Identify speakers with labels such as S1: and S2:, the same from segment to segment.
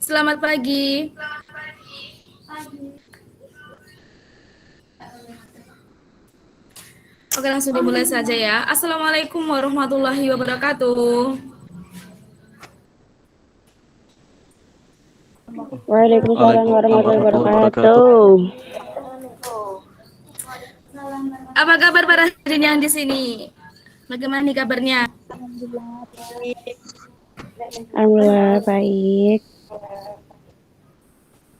S1: Selamat pagi. Oke, langsung dimulai saja ya. Assalamualaikum warahmatullahi wabarakatuh.
S2: Waalaikumsalam
S3: Waalaikumsalam
S2: warahmatullahi
S3: warahmatullahi wabarakatuh.
S2: wabarakatuh.
S1: Apa kabar para hadirin yang di sini? Bagaimana nih kabarnya?
S2: Alhamdulillah baik.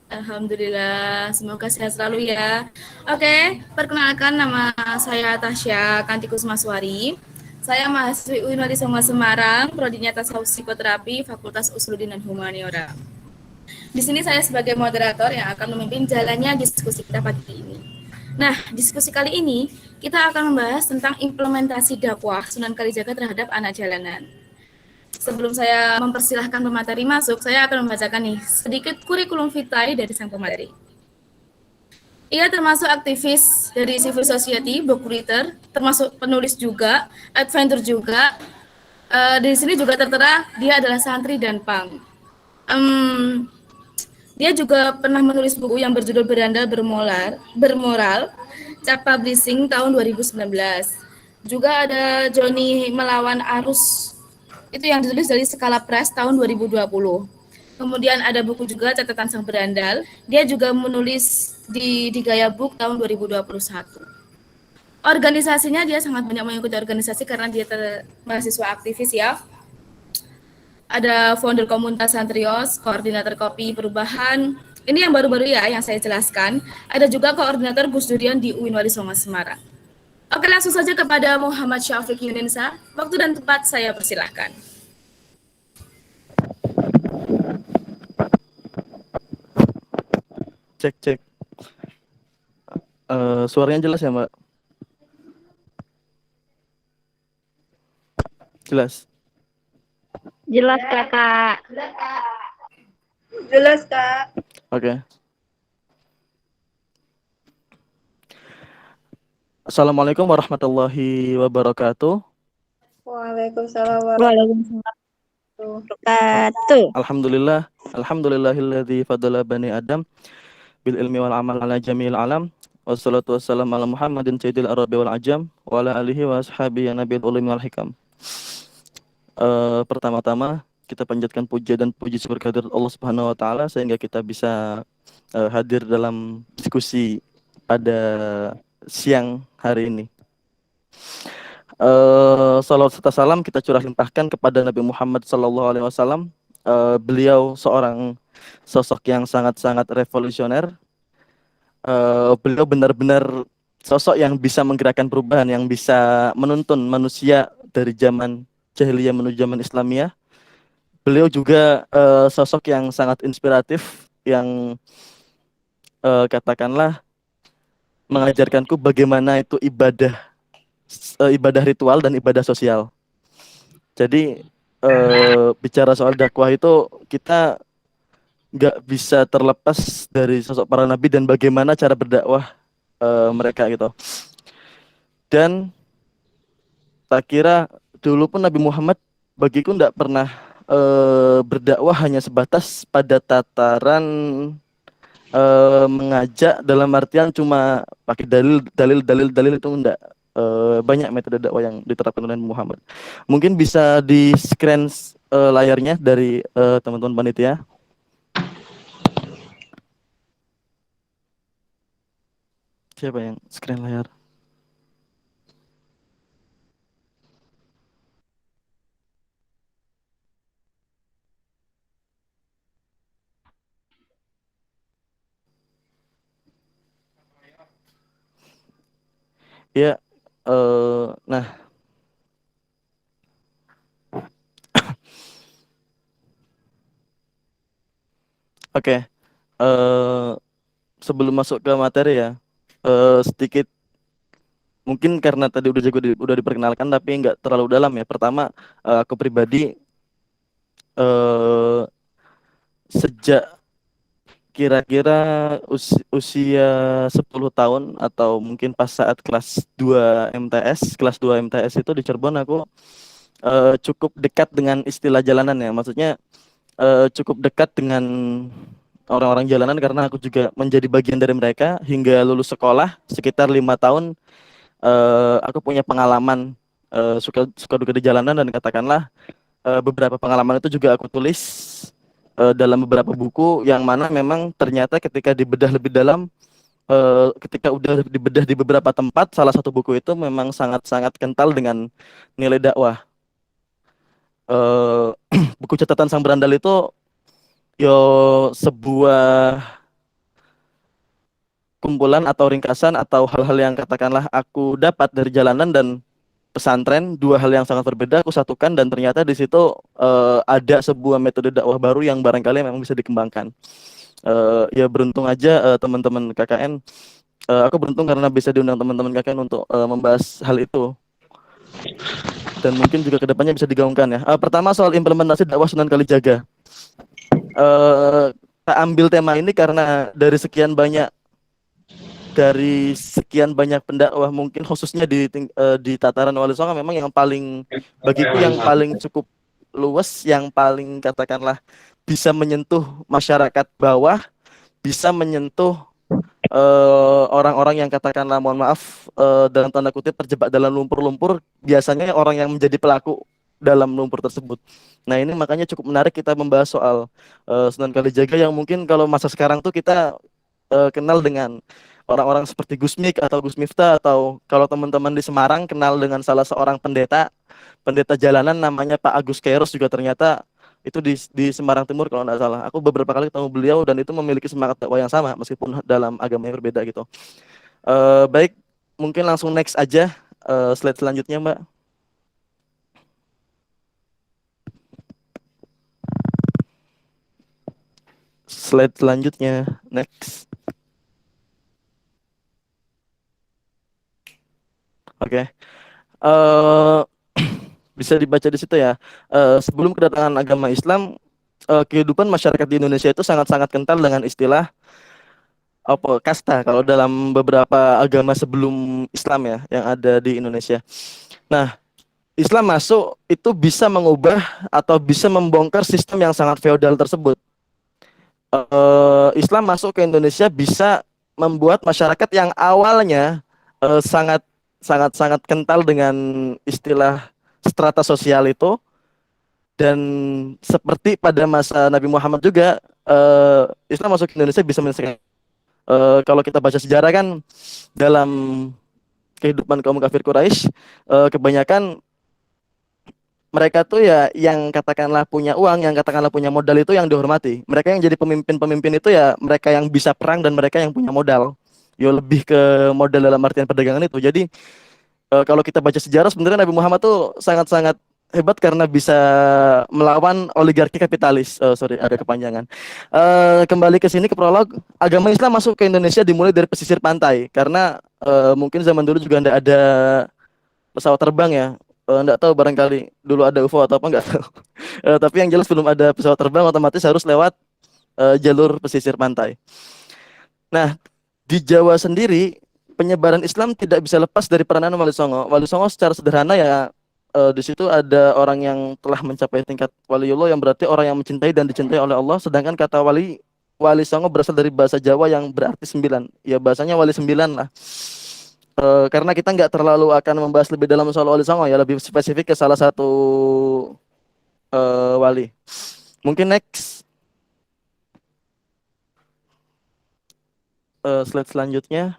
S1: Alhamdulillah, semoga sehat selalu ya. Oke, perkenalkan nama saya Tasya Kantikus Maswari. Saya mahasiswi UIN Songo Semarang, prodinya Tasawuf Psikoterapi, Fakultas Usuluddin dan Humaniora. Di sini saya sebagai moderator yang akan memimpin jalannya diskusi kita pagi ini. Nah, diskusi kali ini kita akan membahas tentang implementasi dakwah Sunan Kalijaga terhadap anak jalanan. Sebelum saya mempersilahkan pemateri masuk, saya akan membacakan nih sedikit kurikulum vitae dari sang pemateri. Ia termasuk aktivis dari civil society, book reader, termasuk penulis juga, adventure juga. Di sini juga tertera dia adalah santri dan pang. Dia juga pernah menulis buku yang berjudul Bermoral, Cap Publishing tahun 2019. Juga ada Joni Melawan Arus, itu yang ditulis dari Skala Press tahun 2020. Kemudian ada buku juga Catatan Sang Berandal, dia juga menulis di Gaya Book tahun 2021. Organisasinya dia sangat banyak mengikuti organisasi karena dia mahasiswa aktivis ya. Ada founder komunitas Santrios, koordinator kopi perubahan. Ini yang baru-baru ya yang saya jelaskan. Ada juga koordinator Gus Durian di UIN Wali Songo Semarang. Oke, langsung saja kepada Muhammad Syafiq Yunensa. Waktu dan tempat saya persilahkan.
S3: Cek. Suaranya jelas ya, Mbak? Jelas.
S2: Jelas kakak.
S4: Jelas, Kak.
S3: Oke. Assalamualaikum warahmatullahi wabarakatuh.
S4: Waalaikumsalam
S2: Waalaikumsalam
S4: warahmatullahi
S2: wabarakatuh.
S3: Alhamdulillahilladzi fadala bani Adam bil ilmi wal amal ala jami'il alam. Wassalatu wassalamu ala Muhammadin sayyidil arabi wal ajam wa ala alihi wa ashabihi nabil ulum wal hikam. Pertama-tama kita panjatkan puja dan puji syukur kehadirat Allah Subhanahu wa taala sehingga kita bisa hadir dalam diskusi pada siang hari ini. Salawat serta salam kita curah limpahkan kepada Nabi Muhammad SAW. Beliau seorang sosok yang sangat-sangat revolusioner. Beliau benar-benar sosok yang bisa menggerakkan perubahan, yang bisa menuntun manusia dari zaman jahiliyah menuju zaman Islamiyah. Beliau juga sosok yang sangat inspiratif, yang katakanlah mengajarkanku bagaimana itu ibadah ritual dan ibadah sosial. Jadi bicara soal dakwah itu kita nggak bisa terlepas dari sosok para nabi dan bagaimana cara berdakwah mereka gitu. Dan tak kira dulu pun Nabi Muhammad bagiku nggak pernah berdakwah hanya sebatas pada tataran mengajak dalam artian cuma pakai dalil itu enggak. Banyak metode dakwah yang diterapkan oleh Muhammad. Mungkin bisa di screen layarnya dari teman-teman panitia. Siapa yang screen layar? Ya, nah, oke. Sebelum masuk ke materi ya, sedikit mungkin karena tadi udah diperkenalkan tapi nggak terlalu dalam ya. Pertama, aku pribadi sejak kira-kira usia 10 tahun atau mungkin pas saat kelas 2 MTS itu di Cirebon aku cukup dekat dengan istilah jalanan ya. Maksudnya cukup dekat dengan orang-orang jalanan karena aku juga menjadi bagian dari mereka hingga lulus sekolah sekitar 5 tahun. Aku punya pengalaman suka suka duka di jalanan dan katakanlah beberapa pengalaman itu juga aku tulis dalam beberapa buku yang mana memang ternyata ketika dibedah lebih dalam, ketika udah dibedah di beberapa tempat, salah satu buku itu memang sangat-sangat kental dengan nilai dakwah. eh Buku catatan Sang Berandal itu yo sebuah kumpulan atau ringkasan atau hal-hal yang katakanlah aku dapat dari jalanan dan pesantren, dua hal yang sangat berbeda aku satukan dan ternyata di situ ada sebuah metode dakwah baru yang barangkali memang bisa dikembangkan. Ya beruntung aja teman-teman KKN, aku beruntung karena bisa diundang teman-teman KKN untuk membahas hal itu dan mungkin juga kedepannya bisa digaungkan ya. Pertama soal implementasi dakwah Sunan Kalijaga. Kita ambil tema ini karena dari sekian banyak pendakwah mungkin khususnya di tataran Wali Songo memang yang paling bagiku yang paling cukup luas, yang paling katakanlah bisa menyentuh masyarakat bawah, bisa menyentuh orang-orang yang katakanlah mohon maaf dalam tanda kutip terjebak dalam lumpur-lumpur, biasanya orang yang menjadi pelaku dalam lumpur tersebut. Nah ini makanya cukup menarik kita membahas soal Sunan Kalijaga yang mungkin kalau masa sekarang tuh kita kenal dengan orang-orang seperti Gus Mik atau Gus Miftah, atau kalau teman-teman di Semarang kenal dengan salah seorang pendeta jalanan namanya Pak Agus Kairos juga ternyata itu di Semarang Timur kalau tidak salah. Aku beberapa kali ketemu beliau dan itu memiliki semangat dakwah yang sama meskipun dalam agama yang berbeda gitu. Baik, mungkin langsung next aja slide selanjutnya Mbak. Slide selanjutnya next. Oke. Bisa dibaca di situ ya. Sebelum kedatangan agama Islam, kehidupan masyarakat di Indonesia itu sangat-sangat kental dengan istilah apa kasta kalau dalam beberapa agama sebelum Islam ya yang ada di Indonesia. Nah, Islam masuk itu bisa mengubah atau bisa membongkar sistem yang sangat feodal tersebut. Islam masuk ke Indonesia bisa membuat masyarakat yang awalnya sangat sangat sangat kental dengan istilah strata sosial itu, dan seperti pada masa Nabi Muhammad juga Islam masuk ke Indonesia bisa menyelesaikan. Kalau kita baca sejarah kan dalam kehidupan kaum kafir Quraisy, kebanyakan mereka tuh ya yang katakanlah punya uang, yang katakanlah punya modal itu yang dihormati. Mereka yang jadi pemimpin-pemimpin itu ya mereka yang bisa perang dan mereka yang punya modal. Yo lebih ke modal dalam artian perdagangan itu. Jadi kalau kita baca sejarah sebenarnya Nabi Muhammad tuh sangat-sangat hebat karena bisa melawan oligarki kapitalis. Sorry, ada kepanjangan. Kembali ke sini ke prolog, agama Islam masuk ke Indonesia dimulai dari pesisir pantai karena mungkin zaman dulu juga tidak ada pesawat terbang ya. Enggak tahu barangkali dulu ada UFO atau apa enggak tahu. Tapi yang jelas belum ada pesawat terbang, otomatis harus lewat jalur pesisir pantai. Nah, di Jawa sendiri penyebaran Islam tidak bisa lepas dari peranan Wali Songo. Wali Songo secara sederhana ya di situ ada orang yang telah mencapai tingkat waliullah yang berarti orang yang mencintai dan dicintai oleh Allah, sedangkan kata Wali Songo berasal dari bahasa Jawa yang berarti 9. Ya bahasanya Wali 9 lah. Karena kita nggak terlalu akan membahas lebih dalam soal Wali Songo ya, lebih spesifik ke salah satu wali. Mungkin next slide selanjutnya,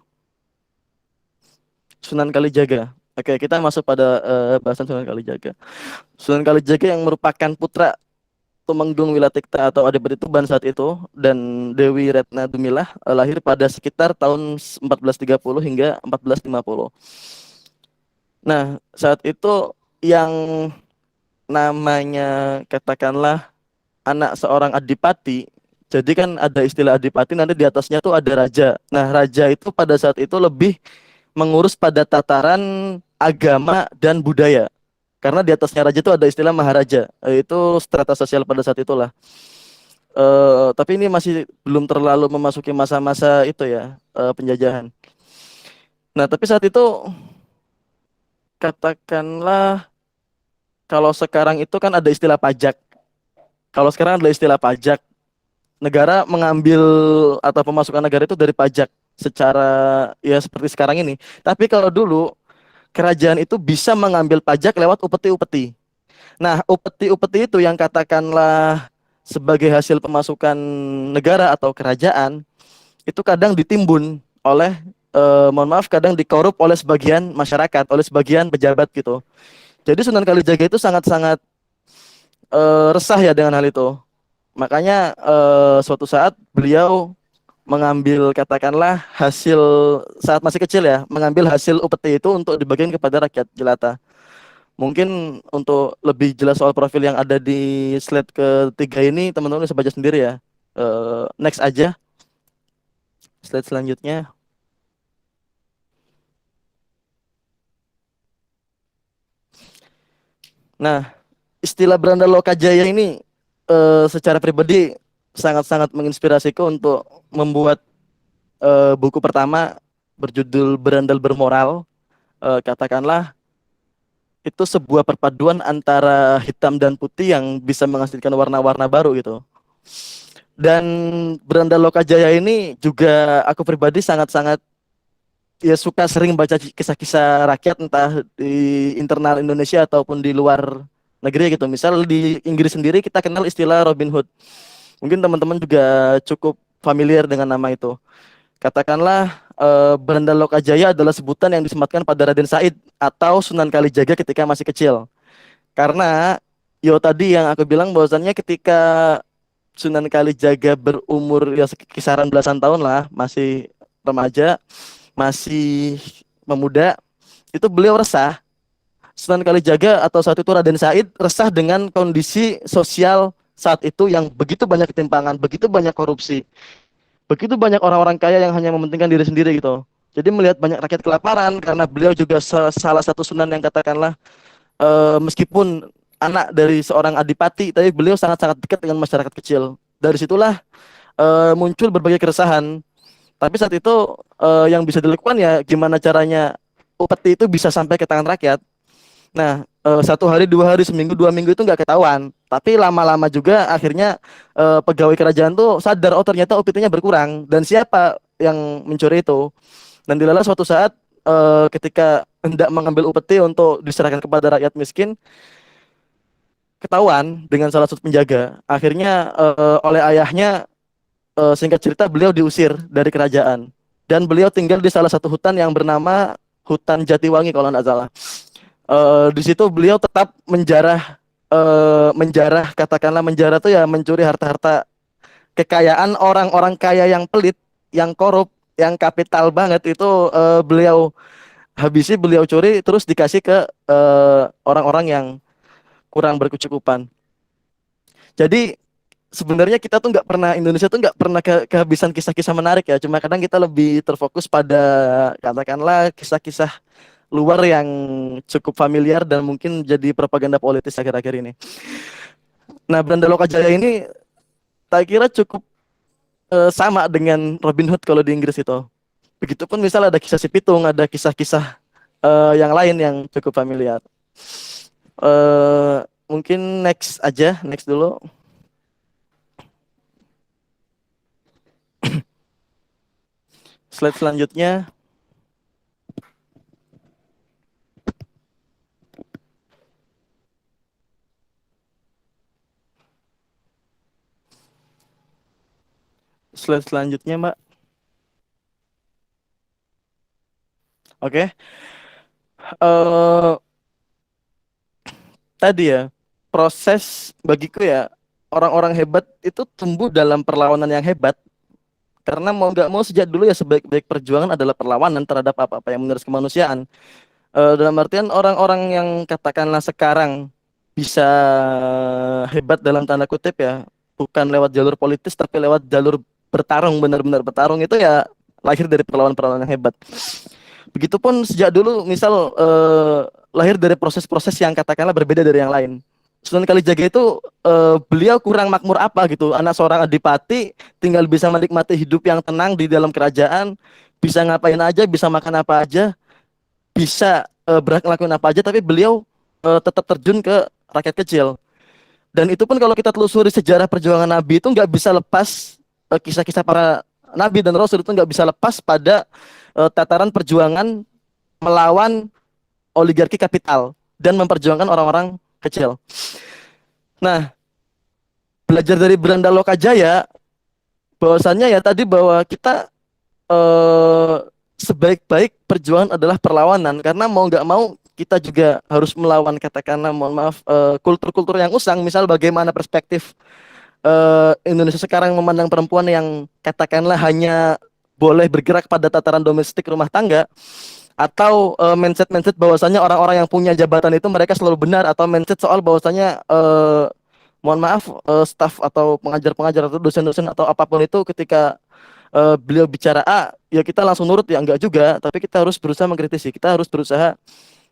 S3: Sunan Kalijaga. Oke, kita masuk pada bahasan Sunan Kalijaga. Sunan Kalijaga yang merupakan putra Tumenggung Wilatikta atau Adipati Tuban saat itu dan Dewi Retna Dumilah, lahir pada sekitar tahun 1430 hingga 1450. Nah, saat itu yang namanya katakanlah anak seorang adipati, jadi kan ada istilah adipati, nanti di atasnya tuh ada raja. Nah, raja itu pada saat itu lebih mengurus pada tataran agama dan budaya. Karena di atasnya raja itu ada istilah maharaja, itu strata sosial pada saat itulah. Tapi ini masih belum terlalu memasuki masa-masa itu ya, penjajahan. Nah, tapi saat itu katakanlah kalau sekarang itu kan ada istilah pajak. Kalau sekarang adalah istilah pajak. Negara mengambil atau pemasukan negara itu dari pajak secara ya seperti sekarang ini. Tapi kalau dulu kerajaan itu bisa mengambil pajak lewat upeti-upeti. Nah, upeti-upeti itu yang katakanlah sebagai hasil pemasukan negara atau kerajaan itu kadang ditimbun oleh mohon maaf kadang dikorup oleh sebagian masyarakat, oleh sebagian pejabat gitu. Jadi Sunan Kalijaga itu sangat-sangat resah ya dengan hal itu. Makanya suatu saat beliau mengambil katakanlah hasil saat masih kecil ya, mengambil hasil upeti itu untuk dibagikan kepada rakyat jelata. Mungkin untuk lebih jelas soal profil yang ada di slide ketiga ini teman-teman bisa baca sendiri ya. Next aja, slide selanjutnya. Nah, istilah Beranda Lokajaya ini secara pribadi sangat-sangat menginspirasiku untuk membuat buku pertama berjudul Berandal Bermoral. Katakanlah itu sebuah perpaduan antara hitam dan putih yang bisa menghasilkan warna-warna baru gitu. Dan Beranda Lokajaya ini juga aku pribadi sangat-sangat ya suka sering baca kisah-kisah rakyat entah di internal Indonesia ataupun di luar negeri gitu. Misal di Inggris sendiri kita kenal istilah Robin Hood. Mungkin teman-teman juga cukup familiar dengan nama itu. Katakanlah Beranda Lokajaya adalah sebutan yang disematkan pada Raden Said atau Sunan Kalijaga ketika masih kecil. Karena yo tadi yang aku bilang bahwasannya ketika Sunan Kalijaga berumur ya kisaran belasan tahun lah, masih remaja, masih pemuda, itu beliau resah. Sunan Kalijaga atau saat itu Raden Said resah dengan kondisi sosial saat itu yang begitu banyak ketimpangan, begitu banyak korupsi, begitu banyak orang-orang kaya yang hanya mementingkan diri sendiri gitu. Jadi melihat banyak rakyat kelaparan karena beliau juga salah satu sunan yang katakanlah meskipun anak dari seorang adipati, tapi beliau sangat-sangat dekat dengan masyarakat kecil. Dari situlah muncul berbagai keresahan. Tapi saat itu yang bisa dilakukan ya gimana caranya upeti itu bisa sampai ke tangan rakyat. Nah, satu hari, dua hari, seminggu, dua minggu itu nggak ketahuan. Tapi lama-lama juga akhirnya pegawai kerajaan tuh sadar, oh ternyata upetinya berkurang. Dan siapa yang mencuri itu? Dan dilala suatu saat ketika hendak mengambil upeti untuk diserahkan kepada rakyat miskin, ketahuan dengan salah satu penjaga. Akhirnya oleh ayahnya, singkat cerita beliau diusir dari kerajaan. Dan beliau tinggal di salah satu hutan yang bernama Hutan Jatiwangi kalau nggak salah. Di situ beliau tetap menjarah katakanlah menjarah tuh ya mencuri harta-harta kekayaan orang-orang kaya yang pelit, yang korup, yang kapital banget itu beliau habisi, beliau curi terus dikasih ke orang-orang yang kurang berkecukupan. Jadi sebenarnya kita tuh nggak pernah Indonesia tuh nggak pernah kehabisan kisah-kisah menarik ya. Cuma kadang kita lebih terfokus pada katakanlah kisah-kisah luar yang cukup familiar dan mungkin jadi propaganda politis akhir-akhir ini. Nah, Belanda Lokajaya ini tak kira cukup sama dengan Robin Hood kalau di Inggris itu. Begitupun misal ada kisah si Pitung, ada kisah-kisah yang lain yang cukup familiar. Mungkin next aja, next dulu. Slide selanjutnya. Slide selanjutnya, Mbak. Oke. Tadi ya, proses bagiku ya, orang-orang hebat itu tumbuh dalam perlawanan yang hebat. Karena mau nggak mau sejak dulu ya sebaik-baik perjuangan adalah perlawanan terhadap apa-apa yang menindas kemanusiaan. Dalam artian orang-orang yang katakanlah sekarang bisa hebat dalam tanda kutip ya, bukan lewat jalur politis tapi lewat jalur bertarung, benar-benar bertarung itu ya lahir dari perlawanan-perlawanan yang hebat. Begitupun sejak dulu misal lahir dari proses-proses yang katakanlah berbeda dari yang lain. Sunan Kalijaga itu beliau kurang makmur apa gitu. Anak seorang adipati tinggal bisa menikmati hidup yang tenang di dalam kerajaan, bisa ngapain aja, bisa makan apa aja, bisa ngelakuin apa aja, tapi beliau tetap terjun ke rakyat kecil. Dan itu pun kalau kita telusuri sejarah perjuangan Nabi itu nggak bisa lepas kisah-kisah para Nabi dan Rasul itu nggak bisa lepas pada tataran perjuangan melawan oligarki kapital dan memperjuangkan orang-orang kecil. Nah, belajar dari Belanda Lokajaya, bahwasannya ya tadi bahwa kita sebaik-baik perjuangan adalah perlawanan, karena mau nggak mau kita juga harus melawan, katakanlah mohon maaf, kultur-kultur yang usang. Misal bagaimana perspektif Indonesia sekarang memandang perempuan yang katakanlah hanya boleh bergerak pada tataran domestik rumah tangga, atau mindset-mindset bahwasanya orang-orang yang punya jabatan itu mereka selalu benar, atau mindset soal bahwasanya mohon maaf, staf atau pengajar-pengajar atau dosen-dosen atau apapun itu ketika beliau bicara A, ya kita langsung nurut, ya enggak juga, tapi kita harus berusaha mengkritisi, kita harus berusaha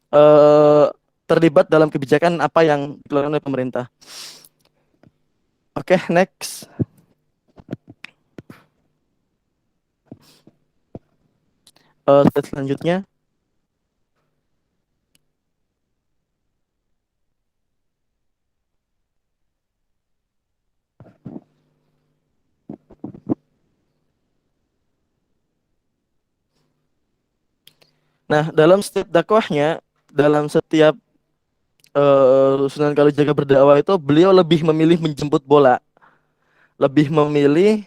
S3: eh, terlibat dalam kebijakan apa yang dilakukan oleh pemerintah. Oke, next. Slide selanjutnya. Nah, dalam setiap dakwahnya, dalam setiap Sunan Kalijaga berdakwah itu, beliau lebih memilih menjemput bola, lebih memilih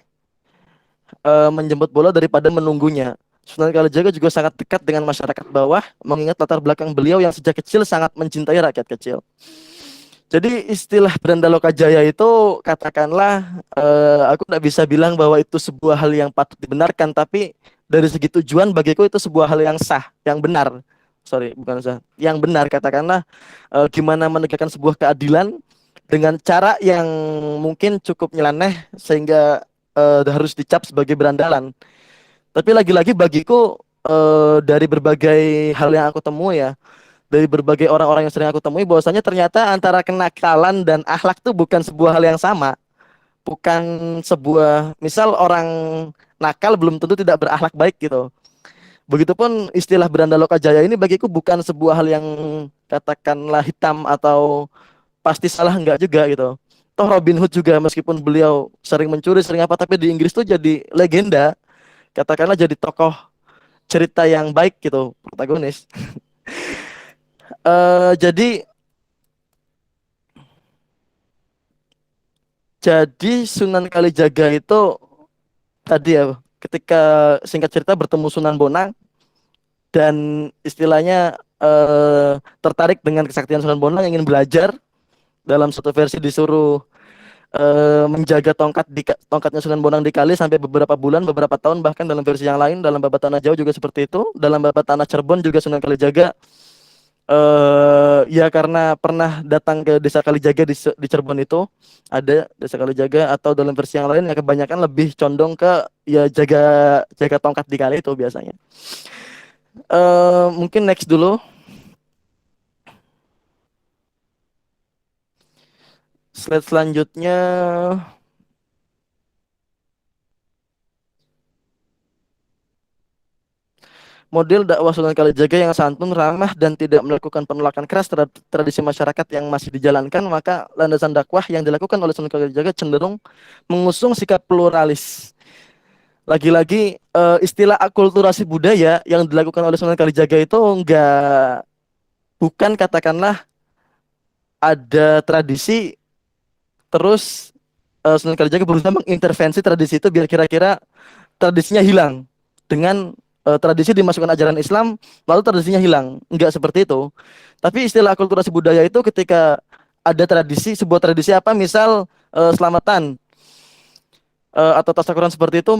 S3: menjemput bola daripada menunggunya. Sunan Kalijaga juga sangat dekat dengan masyarakat bawah, mengingat latar belakang beliau yang sejak kecil sangat mencintai rakyat kecil. Jadi istilah Belanda Lokajaya itu katakanlah, aku tidak bisa bilang bahwa itu sebuah hal yang patut dibenarkan, tapi dari segi tujuan bagiku itu sebuah hal yang sah, yang benar. Sorry, bukan sah, yang benar. Katakanlah gimana menegakkan sebuah keadilan dengan cara yang mungkin cukup nyeleneh sehingga harus dicap sebagai berandalan. Tapi lagi-lagi bagiku, dari berbagai hal yang aku temui ya, dari berbagai orang-orang yang sering aku temui, bahwasanya ternyata antara kenakalan dan akhlak tuh bukan sebuah hal yang sama. Bukan sebuah, misal orang nakal belum tentu tidak berakhlak baik gitu. Begitupun istilah Belanda Lokajaya ini bagiku bukan sebuah hal yang katakanlah hitam atau pasti salah, enggak juga gitu. Toh Robin Hood juga meskipun beliau sering mencuri, sering apa, tapi di Inggris tuh jadi legenda. Katakanlah jadi tokoh cerita yang baik gitu, protagonis. Jadi Sunan Kalijaga itu tadi ya, ketika singkat cerita bertemu Sunan Bonang dan istilahnya tertarik dengan kesaktian Sunan Bonang, ingin belajar. Dalam satu versi disuruh menjaga tongkatnya Sunan Bonang di kali sampai beberapa bulan, beberapa tahun, bahkan dalam versi yang lain dalam Babat Tanah Jawa juga seperti itu. Dalam Babat Tanah Cirebon juga Sunan Kalijaga ya karena pernah datang ke desa Kalijaga di Cirebon itu, ada desa Kalijaga, atau dalam versi yang lain ya kebanyakan lebih condong ke ya jaga tongkat di kali itu biasanya. Mungkin next dulu. Slide selanjutnya. Model dakwah Sunan Kalijaga yang santun, ramah, dan tidak melakukan penolakan keras terhadap tradisi masyarakat yang masih dijalankan, maka landasan dakwah yang dilakukan oleh Sunan Kalijaga cenderung mengusung sikap pluralis. Lagi-lagi istilah akulturasi budaya yang dilakukan oleh Sunan Kalijaga itu bukan katakanlah ada tradisi terus Sunan Kalijaga berusaha mengintervensi tradisi itu biar kira-kira tradisinya hilang dengan tradisi dimasukkan ajaran Islam, lalu tradisinya hilang. Enggak seperti itu. Tapi istilah akulturasi budaya itu ketika ada tradisi, sebuah tradisi apa, misal selamatan atau tasyakuran seperti itu,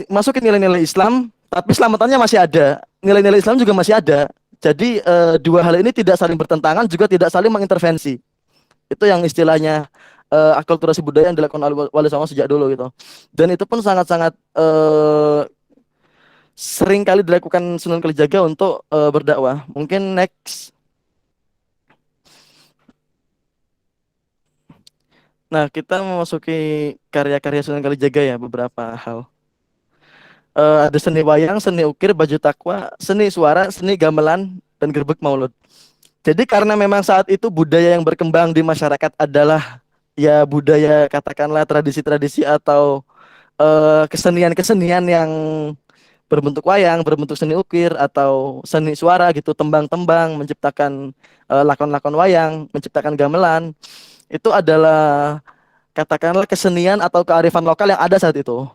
S3: masukin nilai-nilai Islam, tapi selamatannya masih ada. Nilai-nilai Islam juga masih ada. Jadi dua hal ini tidak saling bertentangan, juga tidak saling mengintervensi. Itu yang istilahnya akulturasi budaya yang dilakukan oleh Wali Songo sejak dulu gitu. Dan itu pun sangat-sangat sering kali dilakukan Sunan Kalijaga untuk berdakwah. Mungkin next. Nah, kita memasuki karya-karya Sunan Kalijaga ya, beberapa hal. Ada seni wayang, seni ukir, baju takwa, seni suara, seni gamelan, dan gerbek maulud. Jadi karena memang saat itu budaya yang berkembang di masyarakat adalah ya budaya, katakanlah tradisi-tradisi atau kesenian-kesenian yang berbentuk wayang, berbentuk seni ukir atau seni suara gitu, tembang-tembang, menciptakan lakon-lakon wayang, menciptakan gamelan, itu adalah katakanlah kesenian atau kearifan lokal yang ada saat itu.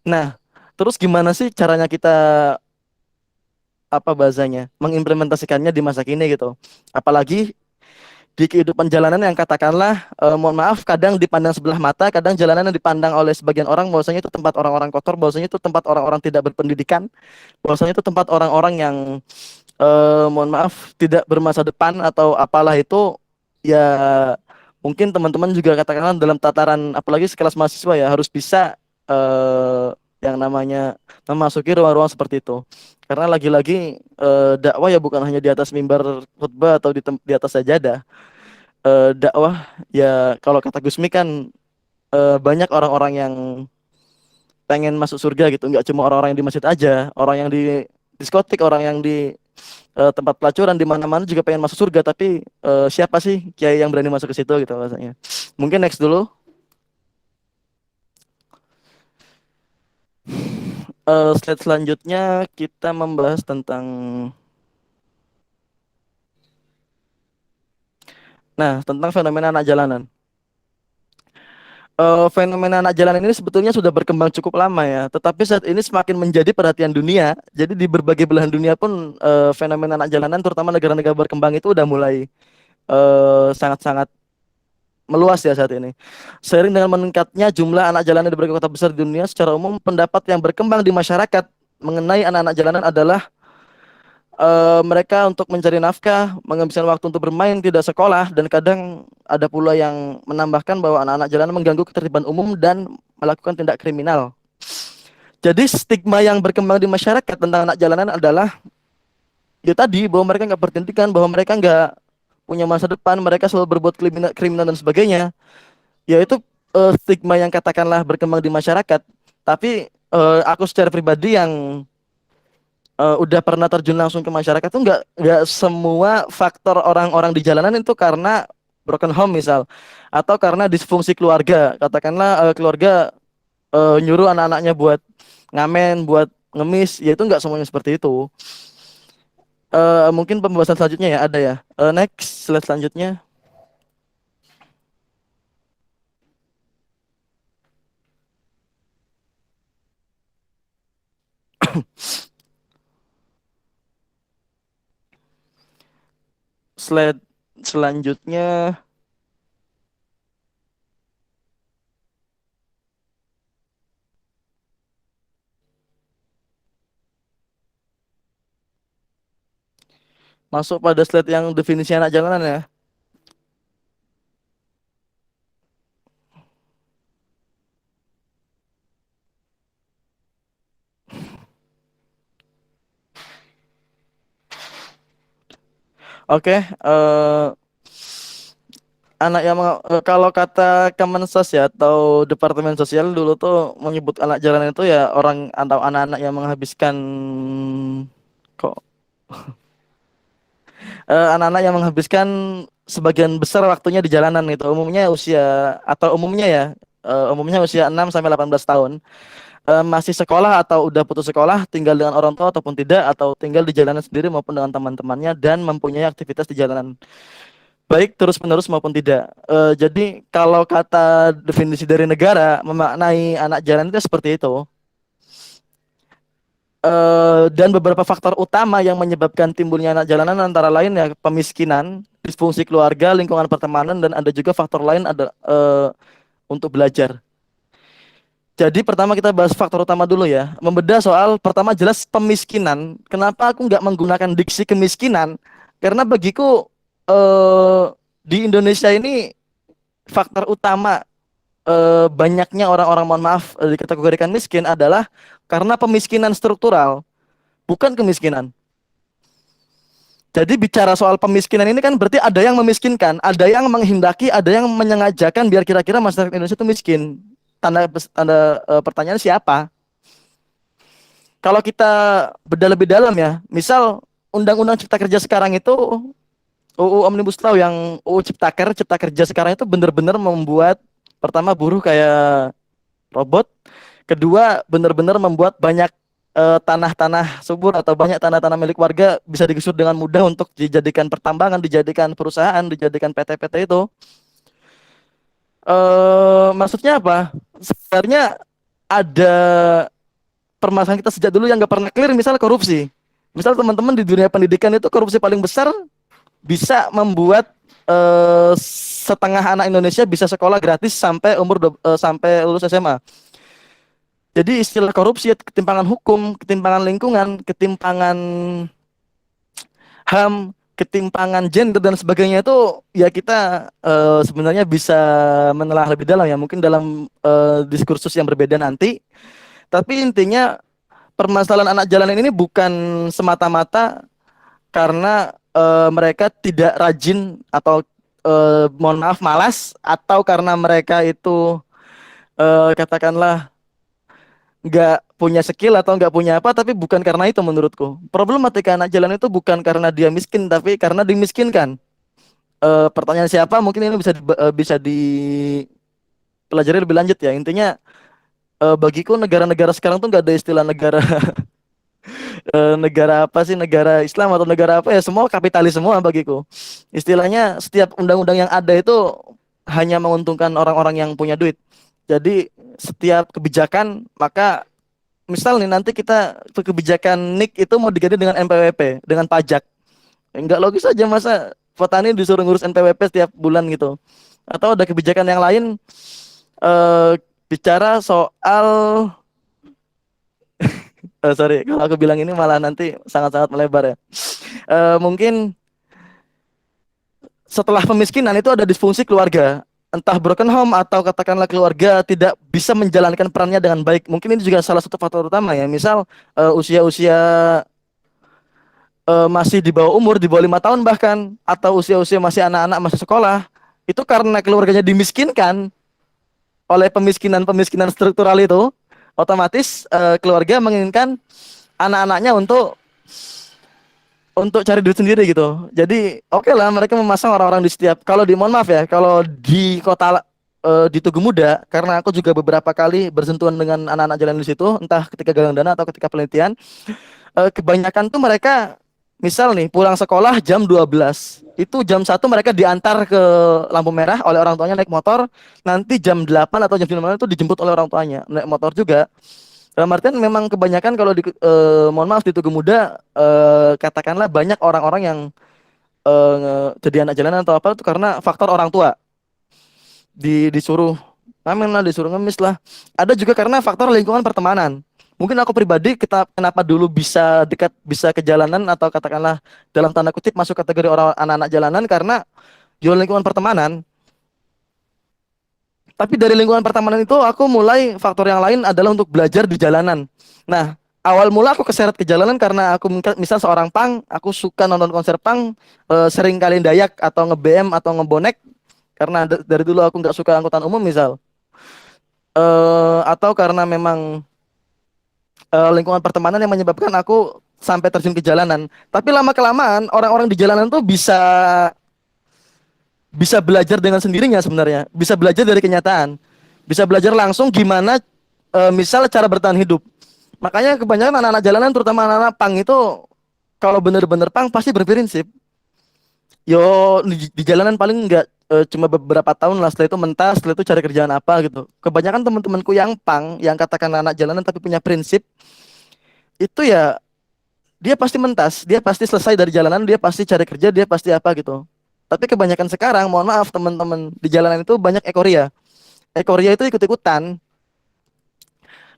S3: Nah, terus gimana sih caranya kita apa bahasanya mengimplementasikannya di masa kini gitu? Apalagi di kehidupan jalanan yang katakanlah mohon maaf kadang dipandang sebelah mata, kadang jalanan yang dipandang oleh sebagian orang bahwasanya itu tempat orang-orang kotor, bahwasanya itu tempat orang-orang tidak berpendidikan, bahwasanya itu tempat orang-orang yang mohon maaf tidak bermasa depan atau apalah itu ya mungkin teman-teman juga katakanlah dalam tataran apalagi sekelas mahasiswa ya harus bisa yang namanya memasuki ruang-ruang seperti itu. Karena lagi-lagi dakwah ya bukan hanya di atas mimbar khutbah atau di atas sajadah. Dakwah ya kalau kata Gusmi kan banyak orang-orang yang pengen masuk surga gitu, nggak cuma orang-orang yang di masjid aja, orang yang di diskotik, orang yang di tempat pelacuran di mana-mana juga pengen masuk surga, tapi siapa sih kiai yang berani masuk ke situ gitu rasanya. Mungkin next dulu. Slide selanjutnya kita membahas tentang tentang fenomena anak jalanan. Fenomena anak jalanan ini sebetulnya sudah berkembang cukup lama ya, tetapi saat ini semakin menjadi perhatian dunia. Jadi di berbagai belahan dunia pun fenomena anak jalanan, terutama negara-negara berkembang itu udah mulai sangat-sangat meluas ya saat ini. Seiring dengan meningkatnya jumlah anak jalanan di berbagai kota besar di dunia, secara umum pendapat yang berkembang di masyarakat mengenai anak-anak jalanan adalah mereka untuk mencari nafkah, menghabiskan waktu untuk bermain, tidak sekolah, dan kadang ada pula yang menambahkan bahwa anak-anak jalanan mengganggu ketertiban umum dan melakukan tindak kriminal. Jadi stigma yang berkembang di masyarakat tentang anak jalanan adalah ya tadi bahwa mereka nggak berpendidikan, bahwa mereka nggak punya masa depan, mereka selalu berbuat kriminal dan sebagainya. Yaitu stigma yang katakanlah berkembang di masyarakat. Tapi aku secara pribadi yang udah pernah terjun langsung ke masyarakat tuh nggak semua faktor orang-orang di jalanan itu karena broken home misal atau karena disfungsi keluarga, katakanlah keluarga nyuruh anak-anaknya buat ngamen, buat ngemis, ya itu nggak semuanya seperti itu. Mungkin pembahasan selanjutnya ya ada ya. Next slide selanjutnya. Slide selanjutnya masuk pada slide yang definisi anak jalanan ya. Oke, anak yang kalau kata Kemensos ya atau Departemen Sosial dulu tuh menyebut anak jalanan itu ya orang atau anak-anak yang menghabiskan kok anak-anak yang menghabiskan sebagian besar waktunya di jalanan itu umumnya usia atau umumnya ya umumnya usia 6 sampai 18 tahun. Masih sekolah atau udah putus sekolah, tinggal dengan orang tua ataupun tidak, atau tinggal di jalanan sendiri maupun dengan teman-temannya dan mempunyai aktivitas di jalanan baik terus-menerus maupun tidak. Jadi kalau kata definisi dari negara memaknai anak jalan itu seperti itu. Dan beberapa faktor utama yang menyebabkan timbulnya anak jalanan antara lain ya pemiskinan, disfungsi keluarga, lingkungan pertemanan, dan ada juga faktor lain ada untuk belajar. Jadi pertama kita bahas faktor utama dulu ya. Membedah soal pertama jelas pemiskinan. Kenapa aku nggak menggunakan diksi kemiskinan? Karena bagiku di Indonesia ini faktor utama banyaknya orang-orang mohon maaf dikategorikan miskin adalah karena pemiskinan struktural, bukan kemiskinan. Jadi bicara soal pemiskinan ini kan berarti ada yang memiskinkan, ada yang menghendaki, ada yang menyengajakan biar kira-kira masyarakat Indonesia itu miskin. Tanda pertanyaan siapa? Kalau kita bedah lebih dalam ya, misal Undang-Undang Cipta Kerja sekarang itu UU Omnibus Law yang UU Cipta Kerja sekarang itu benar-benar membuat pertama buruh kayak robot, kedua benar-benar membuat banyak tanah-tanah subur atau banyak tanah-tanah milik warga bisa digusur dengan mudah untuk dijadikan pertambangan, dijadikan perusahaan, dijadikan PT-PT itu. Maksudnya apa? Sebenarnya ada permasalahan kita sejak dulu yang nggak pernah clear, misal korupsi. Misal teman-teman di dunia pendidikan itu korupsi paling besar bisa membuat setengah anak Indonesia bisa sekolah gratis sampai sampai lulus SMA. Jadi istilah korupsi, ketimpangan hukum, ketimpangan lingkungan, ketimpangan HAM, ketimpangan gender dan sebagainya itu ya kita sebenarnya bisa menelaah lebih dalam ya, mungkin dalam diskursus yang berbeda nanti. Tapi intinya permasalahan anak jalanan ini bukan semata-mata karena mereka tidak rajin atau mohon maaf malas, atau karena mereka itu katakanlah nggak punya skill atau nggak punya apa, tapi bukan karena itu menurutku. Problematika anak jalan itu bukan karena dia miskin, tapi karena dimiskinkan. Pertanyaan siapa mungkin ini bisa dipelajari lebih lanjut ya. Intinya bagiku negara-negara sekarang tuh nggak ada istilah negara negara apa sih, negara Islam atau negara apa ya, semua kapitalis semua bagiku. Istilahnya setiap undang-undang yang ada itu hanya menguntungkan orang-orang yang punya duit. Jadi setiap kebijakan, maka misal nih nanti kita kebijakan NIK itu mau diganti dengan NPWP, dengan pajak. Enggak logis aja, masa petani disuruh ngurus NPWP setiap bulan gitu. Atau ada kebijakan yang lain bicara soal sorry kalau aku bilang ini malah nanti sangat-sangat melebar ya. Mungkin setelah pemiskinan itu ada disfungsi keluarga, entah broken home atau katakanlah keluarga tidak bisa menjalankan perannya dengan baik. Mungkin ini juga salah satu faktor utama ya. Misal usia-usia masih di bawah umur, di bawah 5 tahun bahkan, atau usia-usia masih anak-anak masih sekolah, itu karena keluarganya dimiskinkan oleh pemiskinan struktural itu, otomatis keluarga menginginkan anak-anaknya untuk cari duit sendiri gitu. Jadi oke lah mereka memasang orang-orang di setiap, kalau di mohon maaf ya, kalau di kota di Tugu Muda, karena aku juga beberapa kali bersentuhan dengan anak-anak jalan di situ, entah ketika galang dana atau ketika penelitian, kebanyakan tuh mereka misal nih pulang sekolah jam 12, itu jam 1 mereka diantar ke lampu merah oleh orang tuanya naik motor, nanti jam 8 atau jam 9 itu dijemput oleh orang tuanya naik motor juga. Dalam artian memang kebanyakan kalau di mohon maaf di Tugu Muda, katakanlah banyak orang-orang yang jadi anak jalanan atau apa itu karena faktor orang tua, disuruh ngamen lah, disuruh ngemis lah. Ada juga karena faktor lingkungan pertemanan. Mungkin aku pribadi, kita kenapa dulu bisa dekat, bisa ke jalanan atau katakanlah dalam tanda kutip masuk kategori orang anak-anak jalanan, karena yo lingkungan pertemanan. Tapi dari lingkungan pertemanan itu aku mulai, faktor yang lain adalah untuk belajar di jalanan. Nah, awal mula aku keseret ke jalanan karena aku misal seorang punk, aku suka nonton konser punk, sering kali dayak atau nge-BM atau ngebonek, karena dari dulu aku nggak suka angkutan umum misal. Atau karena memang lingkungan pertemanan yang menyebabkan aku sampai terjun ke jalanan. Tapi lama kelamaan orang-orang di jalanan tuh bisa belajar dengan sendirinya sebenarnya, bisa belajar dari kenyataan, bisa belajar langsung gimana misal cara bertahan hidup. Makanya kebanyakan anak-anak jalanan, terutama anak-anak pang itu, kalau bener-bener pang pasti berprinsip. Yo di jalanan paling enggak cuma beberapa tahun lah, setelah itu mentas, setelah itu cari kerjaan apa gitu. Kebanyakan teman-temanku yang pang, yang katakan anak jalanan tapi punya prinsip, itu ya dia pasti mentas, dia pasti selesai dari jalanan, dia pasti cari kerja, dia pasti apa gitu. Tapi kebanyakan sekarang, mohon maaf teman-teman, di jalanan itu banyak ekoria. Ekoria itu ikut-ikutan,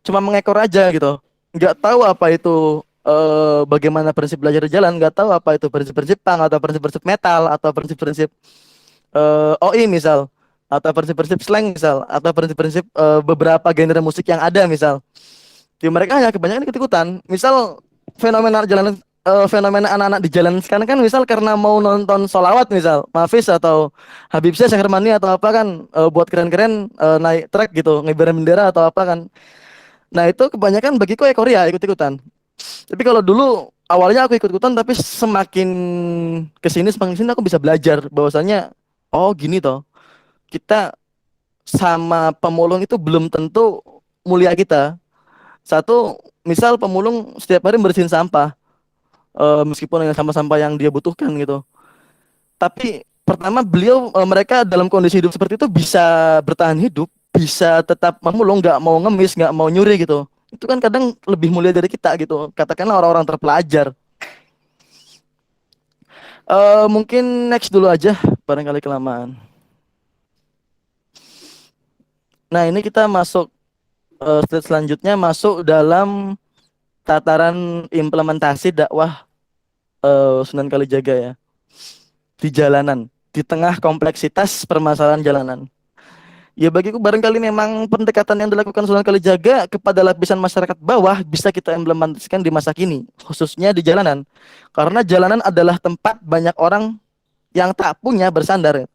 S3: cuma mengekor aja gitu. Nggak tahu apa itu bagaimana prinsip belajar di jalan, nggak tahu apa itu prinsip-prinsip pang atau prinsip-prinsip metal atau prinsip-prinsip OI misal, atau prinsip-prinsip slang misal, atau prinsip-prinsip beberapa genre musik yang ada misal. Di mereka hanya kebanyakan ikut-ikutan. Misal fenomena jalanan, fenomena anak-anak di jalan sekarang kan, misal karena mau nonton solawat misal, Mafis atau Habib Syekh Hermani atau apa kan, buat keren-keren naik trek gitu, ngibarin bendera atau apa kan. Nah itu kebanyakan bagiku ekoria ikut-ikutan. Tapi kalau dulu awalnya aku ikut-ikutan, tapi semakin kesini aku bisa belajar bahwasanya oh gini toh, kita sama pemulung itu belum tentu mulia kita. Satu, misal pemulung setiap hari bersihin sampah, meskipun yang sampah-sampah yang dia butuhkan gitu. Tapi pertama mereka dalam kondisi hidup seperti itu bisa bertahan hidup, bisa tetap memulung, nggak mau ngemis, nggak mau nyuri gitu. Itu kan kadang lebih mulia dari kita gitu. Katakanlah orang-orang terpelajar. Mungkin next dulu aja, barangkali kelamaan. Nah, ini kita masuk stage selanjutnya, masuk dalam tataran implementasi dakwah Sunan Kalijaga ya, di jalanan, di tengah kompleksitas permasalahan jalanan. Ya bagiku barangkali memang pendekatan yang dilakukan Sunan Kalijaga kepada lapisan masyarakat bawah bisa kita implementasikan di masa kini, khususnya di jalanan. Karena jalanan adalah tempat banyak orang yang tak punya bersandar.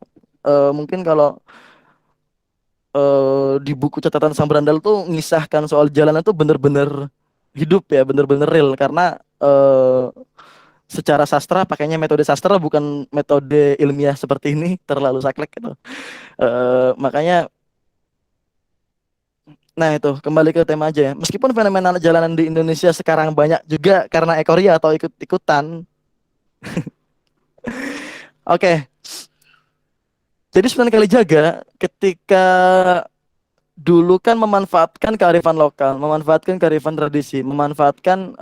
S3: Mungkin kalau di buku catatan Sang Berandal tuh ngisahkan soal jalanan tuh bener-bener hidup ya, bener-bener real. Karena secara sastra pakainya metode sastra, bukan metode ilmiah seperti ini, terlalu saklek gitu. Makanya nah itu kembali ke tema aja ya. Meskipun fenomena jalanan di Indonesia sekarang banyak juga karena euforia atau ikut-ikutan. Oke, jadi Sunan Kalijaga ketika dulu kan memanfaatkan kearifan lokal, memanfaatkan kearifan tradisi, memanfaatkan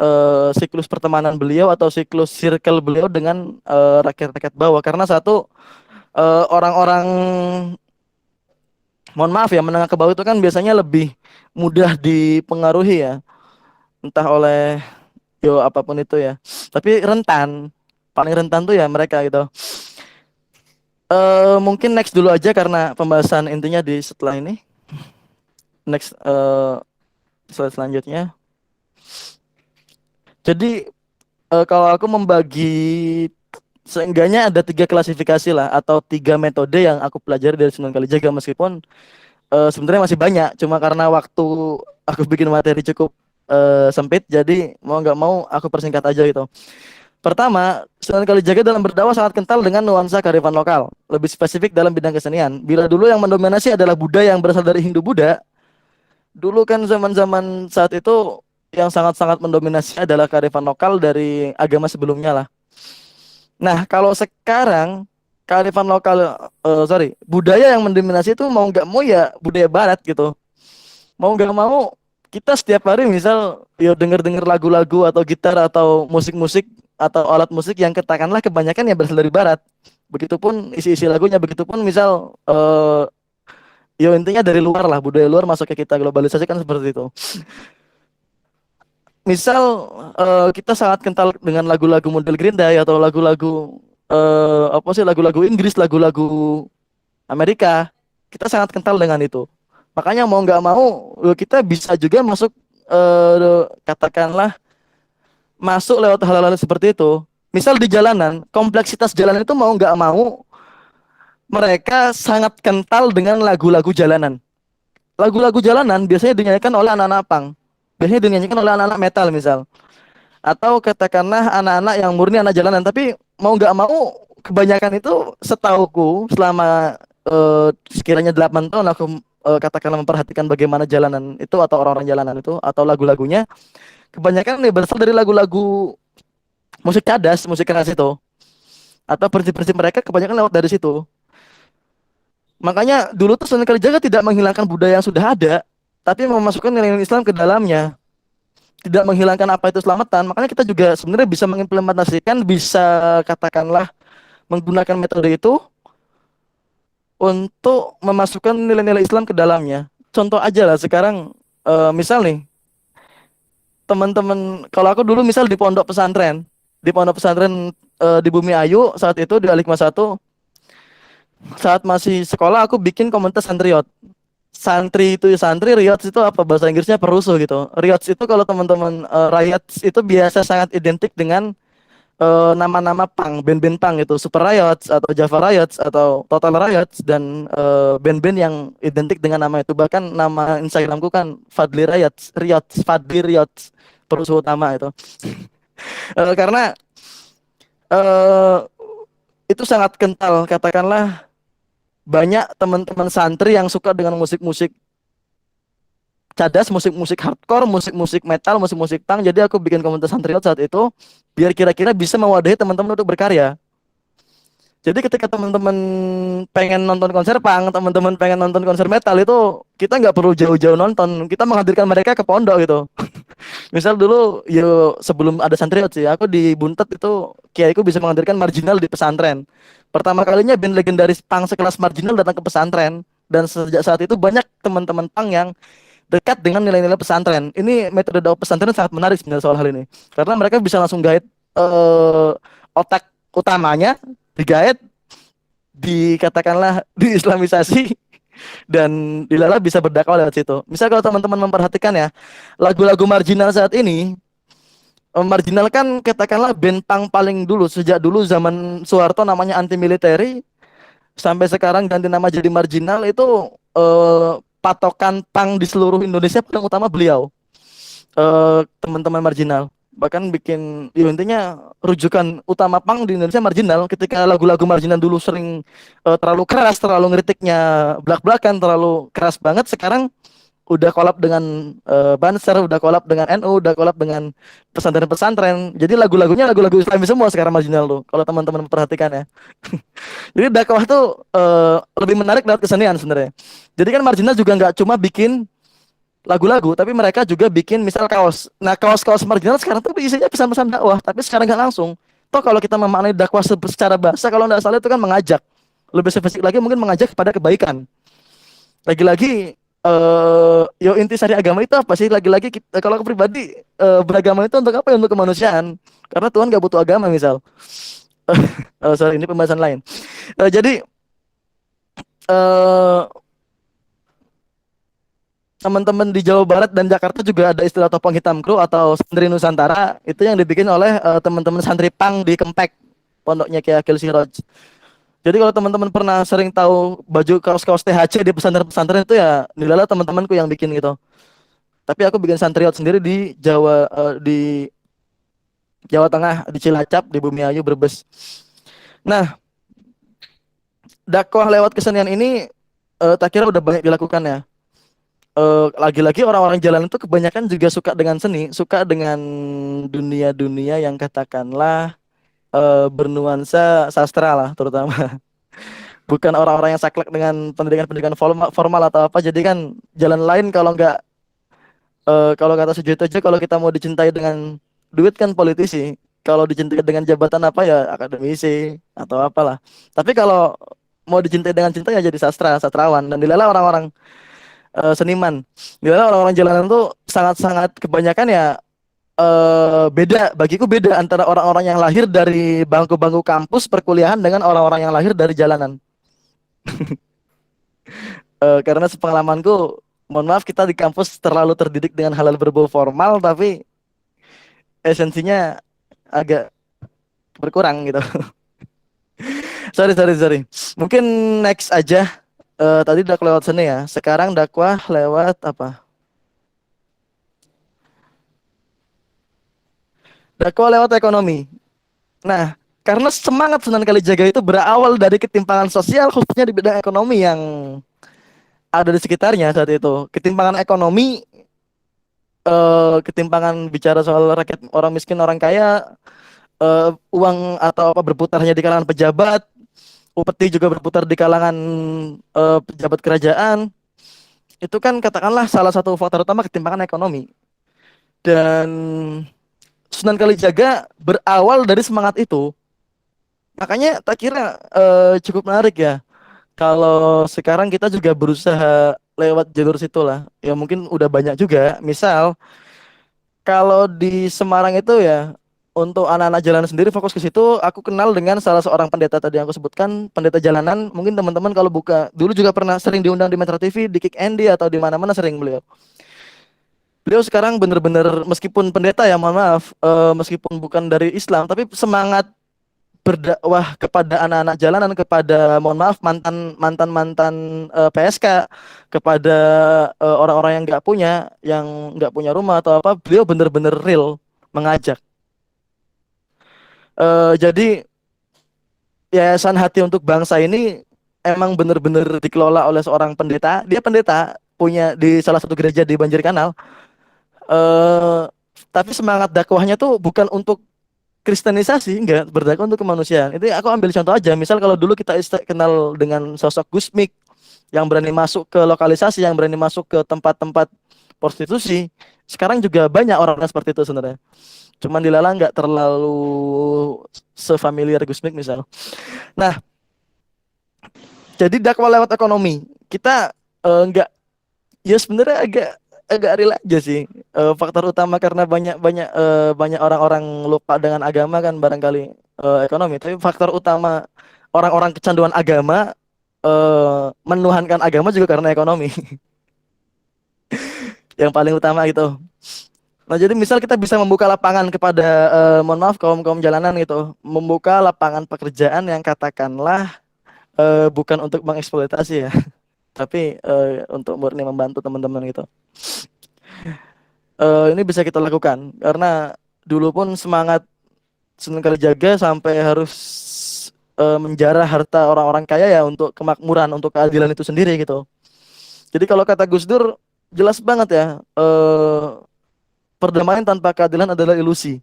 S3: siklus pertemanan beliau atau siklus circle beliau dengan rakyat-rakyat bawah. Karena satu, orang-orang, mohon maaf ya, menengah ke bawah itu kan biasanya lebih mudah dipengaruhi ya, entah oleh yo apapun itu ya. Tapi paling rentan tuh ya mereka gitu. Mungkin next dulu aja karena pembahasan intinya di setelah ini. Next slide selanjutnya. Jadi kalau aku membagi, seenggaknya ada 3 klasifikasi lah atau 3 metode yang aku pelajari dari Sunan Kalijaga, meskipun sebenarnya masih banyak, cuma karena waktu aku bikin materi cukup sempit, jadi mau nggak mau aku persingkat aja gitu. Pertama, Sunan Kalijaga dalam berdakwah sangat kental dengan nuansa kearifan lokal, lebih spesifik dalam bidang kesenian. Bila dulu yang mendominasi adalah budaya yang berasal dari Hindu-Buddha, dulu kan zaman-zaman saat itu yang sangat-sangat mendominasi adalah kearifan lokal dari agama sebelumnya lah. Nah, kalau sekarang kearifan lokal, budaya yang mendominasi itu mau nggak mau ya budaya Barat gitu. Mau nggak mau kita setiap hari misal ya denger-denger lagu-lagu atau gitar atau musik-musik atau alat musik yang katakanlah kebanyakan ya berasal dari Barat. Begitupun isi-isi lagunya, begitupun misal ya intinya dari luar lah, budaya luar masuk ke kita, globalisasi kan seperti itu. Misal kita sangat kental dengan lagu-lagu model Green Day atau lagu-lagu lagu-lagu Inggris, lagu-lagu Amerika, kita sangat kental dengan itu. Makanya mau nggak mau kita bisa juga masuk, katakanlah masuk lewat hal-hal seperti itu. Misal di jalanan, kompleksitas jalan itu mau nggak mau mereka sangat kental dengan lagu-lagu jalanan. Lagu-lagu jalanan biasanya dinyanyikan oleh anak-anak punk, biasanya dinyanyikan oleh anak-anak metal misal, atau katakanlah anak-anak yang murni anak jalanan. Tapi mau nggak mau kebanyakan itu, setauku selama sekiranya 8 tahun aku katakanlah memperhatikan bagaimana jalanan itu atau orang-orang jalanan itu atau lagu-lagunya, kebanyakan nih berasal dari lagu-lagu musik cadas, musik keras itu, atau prinsip-prinsip mereka kebanyakan lewat dari situ. Makanya dulu tuh Sunan Kalijaga tidak menghilangkan budaya yang sudah ada, tapi memasukkan nilai-nilai Islam ke dalamnya, tidak menghilangkan apa itu selamatan. Makanya kita juga sebenarnya bisa mengimplementasikan, bisa katakanlah menggunakan metode itu untuk memasukkan nilai-nilai Islam ke dalamnya. Contoh aja lah sekarang, misal nih teman-teman, kalau aku dulu misal di pondok pesantren di Bumi Ayu saat itu di Alikma 1, saat masih sekolah aku bikin komunitas santriot. Santri itu santri, riots itu apa bahasa Inggrisnya perusuh gitu. Riots itu kalau teman-teman riots itu biasa sangat identik dengan nama-nama punk, band-band punk itu, Super Riots atau Java Riots atau Total Riots, dan band-band yang identik dengan nama itu. Bahkan nama Instagramku kan Fadli Riots, Fadli Riots, perusuh utama itu. Karena eh itu sangat kental, katakanlah banyak teman-teman santri yang suka dengan musik-musik cadas, musik-musik hardcore, musik-musik metal, musik-musik punk. Jadi aku bikin komunitas Santriot saat itu biar kira-kira bisa mewadahi teman-teman untuk berkarya. Jadi ketika teman-teman pengen nonton konser punk, teman-teman pengen nonton konser metal itu kita nggak perlu jauh-jauh nonton, kita menghadirkan mereka ke pondok gitu. Misal dulu yo sebelum ada Santriot sih, aku di Buntet itu kiaiku bisa menghadirkan Marginal di pesantren. Pertama kalinya band legendaris punk sekelas Marginal datang ke pesantren dan sejak saat itu banyak teman-teman punk yang dekat dengan nilai-nilai pesantren. Ini metode dakwah pesantren sangat menarik sebenarnya soal hal ini. Karena mereka bisa langsung guide otak utamanya digait, dikatakanlah diislamisasi dan dilala bisa berdakwah lewat situ. Misal kalau teman-teman memperhatikan ya, lagu-lagu marginal saat ini, marginal kan katakanlah band punk paling dulu sejak dulu zaman Soeharto namanya anti military sampai sekarang ganti nama jadi marginal itu patokan punk di seluruh Indonesia paling utama beliau, teman-teman marginal bahkan bikin ya intinya rujukan utama punk di Indonesia marginal. Ketika lagu-lagu marginal dulu sering terlalu keras, terlalu ngeritiknya belak-belakan, terlalu keras banget, sekarang udah kolab dengan Banser, udah kolab dengan NU, udah kolab dengan pesantren-pesantren. Jadi lagu-lagunya lagu-lagu Islami semua sekarang marginal tuh. Kalau teman-teman memperhatikan ya. Jadi dakwah tuh lebih menarik lewat kesenian sebenarnya. Jadi kan marginal juga nggak cuma bikin lagu-lagu, tapi mereka juga bikin misal kaos. Nah, kaos-kaos marginal sekarang tuh isinya pesan-pesan dakwah, tapi sekarang nggak langsung. Toh kalau kita memaknai dakwah secara bahasa, kalau nggak salah itu kan mengajak. Lebih spesifik lagi mungkin mengajak kepada kebaikan. Lagi-lagi yo inti sari agama itu apa sih? Lagi-lagi kalau aku pribadi beragama itu untuk apa ya? Untuk kemanusiaan. Karena Tuhan nggak butuh agama misal. Sorry, ini pembahasan lain. Jadi eh teman-teman di Jawa Barat dan Jakarta juga ada istilah topeng hitam kru atau santri Nusantara, itu yang dibikin oleh teman-teman santri pang di Kempek, pondoknya Kiai Akil Siroj. Jadi kalau teman-teman pernah sering tahu baju kaos-kaos THC di pesantren-pesantren itu ya nilailah teman-temanku yang bikin gitu. Tapi aku bikin santriot sendiri di Jawa, di Jawa Tengah, di Cilacap, di Bumiayu, Brebes. Nah, dakwah lewat kesenian ini tak kira udah banyak dilakukan ya. Lagi-lagi orang-orang jalan itu kebanyakan juga suka dengan seni, suka dengan dunia-dunia yang katakanlah bernuansa sastra lah terutama. Bukan orang-orang yang saklek dengan pendidikan-pendidikan formal, formal atau apa. Jadi kan jalan lain kalau nggak kalau kata Sujoto aja, kalau kita mau dicintai dengan duit kan politisi. Kalau dicintai dengan jabatan apa ya akademisi atau apalah. Tapi kalau mau dicintai dengan cinta ya jadi sastrawan dan dilalah orang-orang seniman. Dimana orang-orang jalanan tuh sangat-sangat kebanyakan ya beda, bagiku beda antara orang-orang yang lahir dari bangku-bangku kampus perkuliahan dengan orang-orang yang lahir dari jalanan. Karena sepengalamanku, mohon maaf kita di kampus terlalu terdidik dengan hal-hal berbau formal, tapi esensinya agak berkurang gitu. Sorry. Mungkin next aja. Tadi udah lewat seni ya. Sekarang dakwah lewat apa? Dakwah lewat ekonomi. Nah, karena semangat Sunan Kalijaga itu berawal dari ketimpangan sosial khususnya di bidang ekonomi yang ada di sekitarnya saat itu. Ketimpangan ekonomi, ketimpangan bicara soal rakyat, orang miskin, orang kaya, uang atau apa berputar hanya di kalangan pejabat, upeti juga berputar di kalangan pejabat kerajaan. Itu kan katakanlah salah satu faktor utama ketimpangan ekonomi. Dan Sunan Kalijaga berawal dari semangat itu. Makanya tak kira cukup menarik ya. Kalau sekarang kita juga berusaha lewat jalur situ lah. Ya mungkin udah banyak juga. Misal kalau di Semarang itu ya untuk anak-anak jalanan sendiri fokus ke situ. Aku kenal dengan salah seorang pendeta tadi yang aku sebutkan, pendeta jalanan. Mungkin teman-teman kalau buka dulu juga pernah sering diundang di Metro TV, di Kick Andy atau di mana-mana sering beliau. Beliau sekarang benar-benar meskipun pendeta ya, mohon maaf, meskipun bukan dari Islam, tapi semangat berdakwah kepada anak-anak jalanan, kepada mohon maaf mantan PSK, kepada orang-orang yang nggak punya rumah atau apa, beliau benar-benar real mengajak. Jadi Yayasan Hati untuk Bangsa ini emang bener-bener dikelola oleh seorang pendeta. Dia pendeta punya di salah satu gereja di Banjir Kanal. eh tapi semangat dakwahnya tuh bukan untuk kristenisasi, enggak, berdakwah untuk kemanusiaan. Itu aku ambil contoh aja. Misal kalau dulu kita kenal dengan sosok Gusmik yang berani masuk ke lokalisasi, yang berani masuk ke tempat-tempat prostitusi. Sekarang juga banyak orang seperti itu sebenarnya. Cuman Dilala nggak terlalu sefamiliar Gusmik misal. Nah, jadi dakwah lewat ekonomi. Kita nggak, ya sebenarnya agak agak real aja sih. Faktor utama karena banyak orang-orang lupa dengan agama kan barangkali ekonomi. Tapi faktor utama orang-orang kecanduan agama menuhankan agama juga karena ekonomi. Yang paling utama gitu. Nah, jadi misal kita bisa membuka lapangan kepada mohon maaf kaum-kaum jalanan gitu, membuka lapangan pekerjaan yang katakanlah bukan untuk mengeksploitasi ya, tapi untuk murni membantu teman-teman gitu. Ini bisa kita lakukan karena dulu pun semangat Sunan Kalijaga sampai harus menjarah harta orang-orang kaya ya untuk kemakmuran, untuk keadilan itu sendiri gitu. Jadi kalau kata Gus Dur jelas banget ya, perdamaian tanpa keadilan adalah ilusi.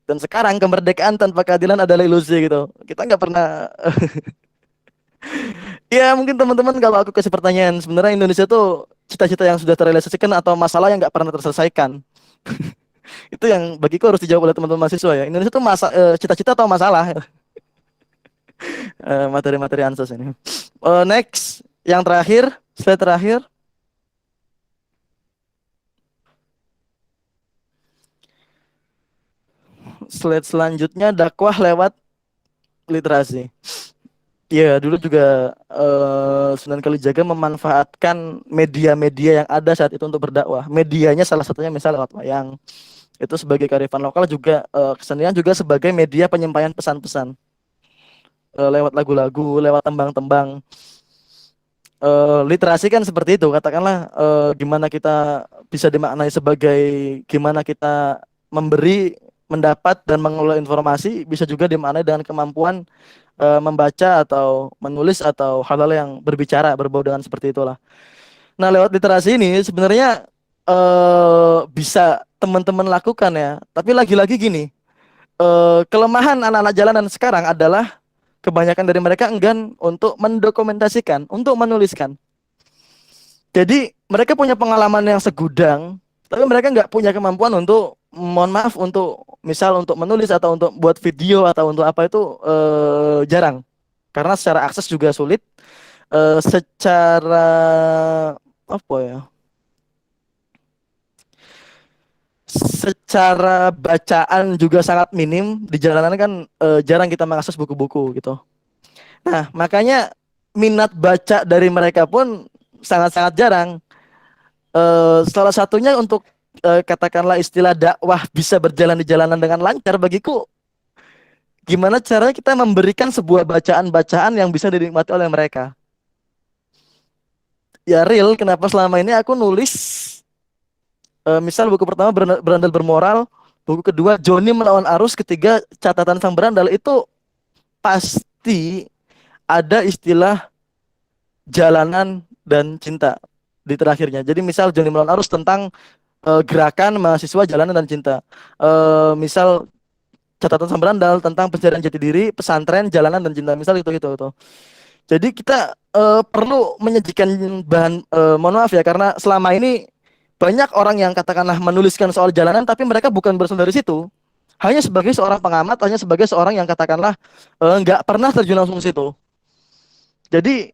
S3: Dan sekarang kemerdekaan tanpa keadilan adalah ilusi gitu. Kita nggak pernah. Ya mungkin teman-teman kalau aku kasih pertanyaan, sebenarnya Indonesia tuh cita-cita yang sudah terrealisasikan atau masalah yang nggak pernah terselesaikan. Itu yang bagiku harus dijawab oleh teman-teman mahasiswa ya. Indonesia tuh cita-cita atau masalah. Materi-materi ansos ini. Next, yang terakhir, slide terakhir. Slide selanjutnya dakwah lewat literasi. Ya, dulu juga Sunan Kalijaga memanfaatkan media-media yang ada saat itu untuk berdakwah. Medianya salah satunya misal lewat wayang. Itu sebagai kearifan lokal juga kesenian juga sebagai media penyampaian pesan-pesan. Lewat lagu-lagu, lewat tembang-tembang. Literasi kan seperti itu, katakanlah gimana kita bisa dimaknai sebagai gimana kita memberi, mendapat dan mengelola informasi, bisa juga dimaknai dengan kemampuan membaca atau menulis atau hal-hal yang berbicara berbau dengan seperti itulah. Nah, lewat literasi ini sebenarnya bisa teman-teman lakukan ya. Tapi lagi-lagi gini, kelemahan anak-anak jalanan sekarang adalah kebanyakan dari mereka enggan untuk mendokumentasikan, untuk menuliskan. Jadi mereka punya pengalaman yang segudang, tapi mereka nggak punya kemampuan untuk, mohon maaf, untuk misal untuk menulis atau untuk buat video atau untuk apa itu jarang. Karena secara akses juga sulit, secara apa ya? Secara bacaan juga sangat minim. Di jalanan kan jarang kita mengakses buku-buku gitu. Nah, makanya minat baca dari mereka pun sangat-sangat jarang. Salah satunya untuk katakanlah istilah dakwah bisa berjalan di jalanan dengan lancar bagiku, gimana caranya kita memberikan sebuah bacaan-bacaan yang bisa dinikmati oleh mereka. Ya real, kenapa selama ini aku nulis misal buku pertama Berandal Bermoral, buku kedua Joni Melawan Arus, ketiga Catatan Sang Berandal, itu pasti ada istilah jalanan dan cinta di terakhirnya. Jadi misal Joni Melawan Arus tentang gerakan mahasiswa jalanan dan cinta. Misal Catatan Sang Berandal tentang pencarian jati diri, pesantren, jalanan dan cinta. Misal itu. Jadi kita perlu menyajikan bahan, mohon maaf ya, karena selama ini banyak orang yang katakanlah menuliskan soal jalanan, tapi mereka bukan berasal dari situ. Hanya sebagai seorang pengamat, hanya sebagai seorang yang katakanlah nggak pernah terjun langsung situ. Jadi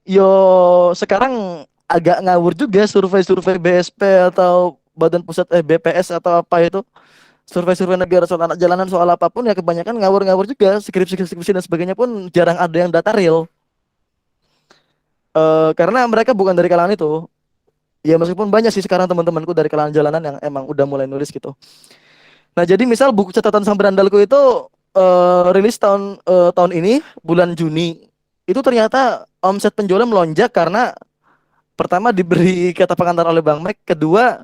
S3: sekarang agak ngawur juga survei-survei BSP atau Badan Pusat BPS atau apa itu, survei-survei negara soal anak jalanan, soal apapun ya kebanyakan ngawur-ngawur juga, skripsi dan sebagainya pun jarang ada yang data real. Karena mereka bukan dari kalangan itu. Ya meskipun banyak sih sekarang teman-temanku dari kalangan jalanan yang emang udah mulai nulis gitu. Nah, jadi misal buku Catatan Sang Berandalku itu rilis tahun ini bulan Juni. Itu ternyata omset penjualan melonjak karena pertama diberi kata pengantar oleh Bang Mac, kedua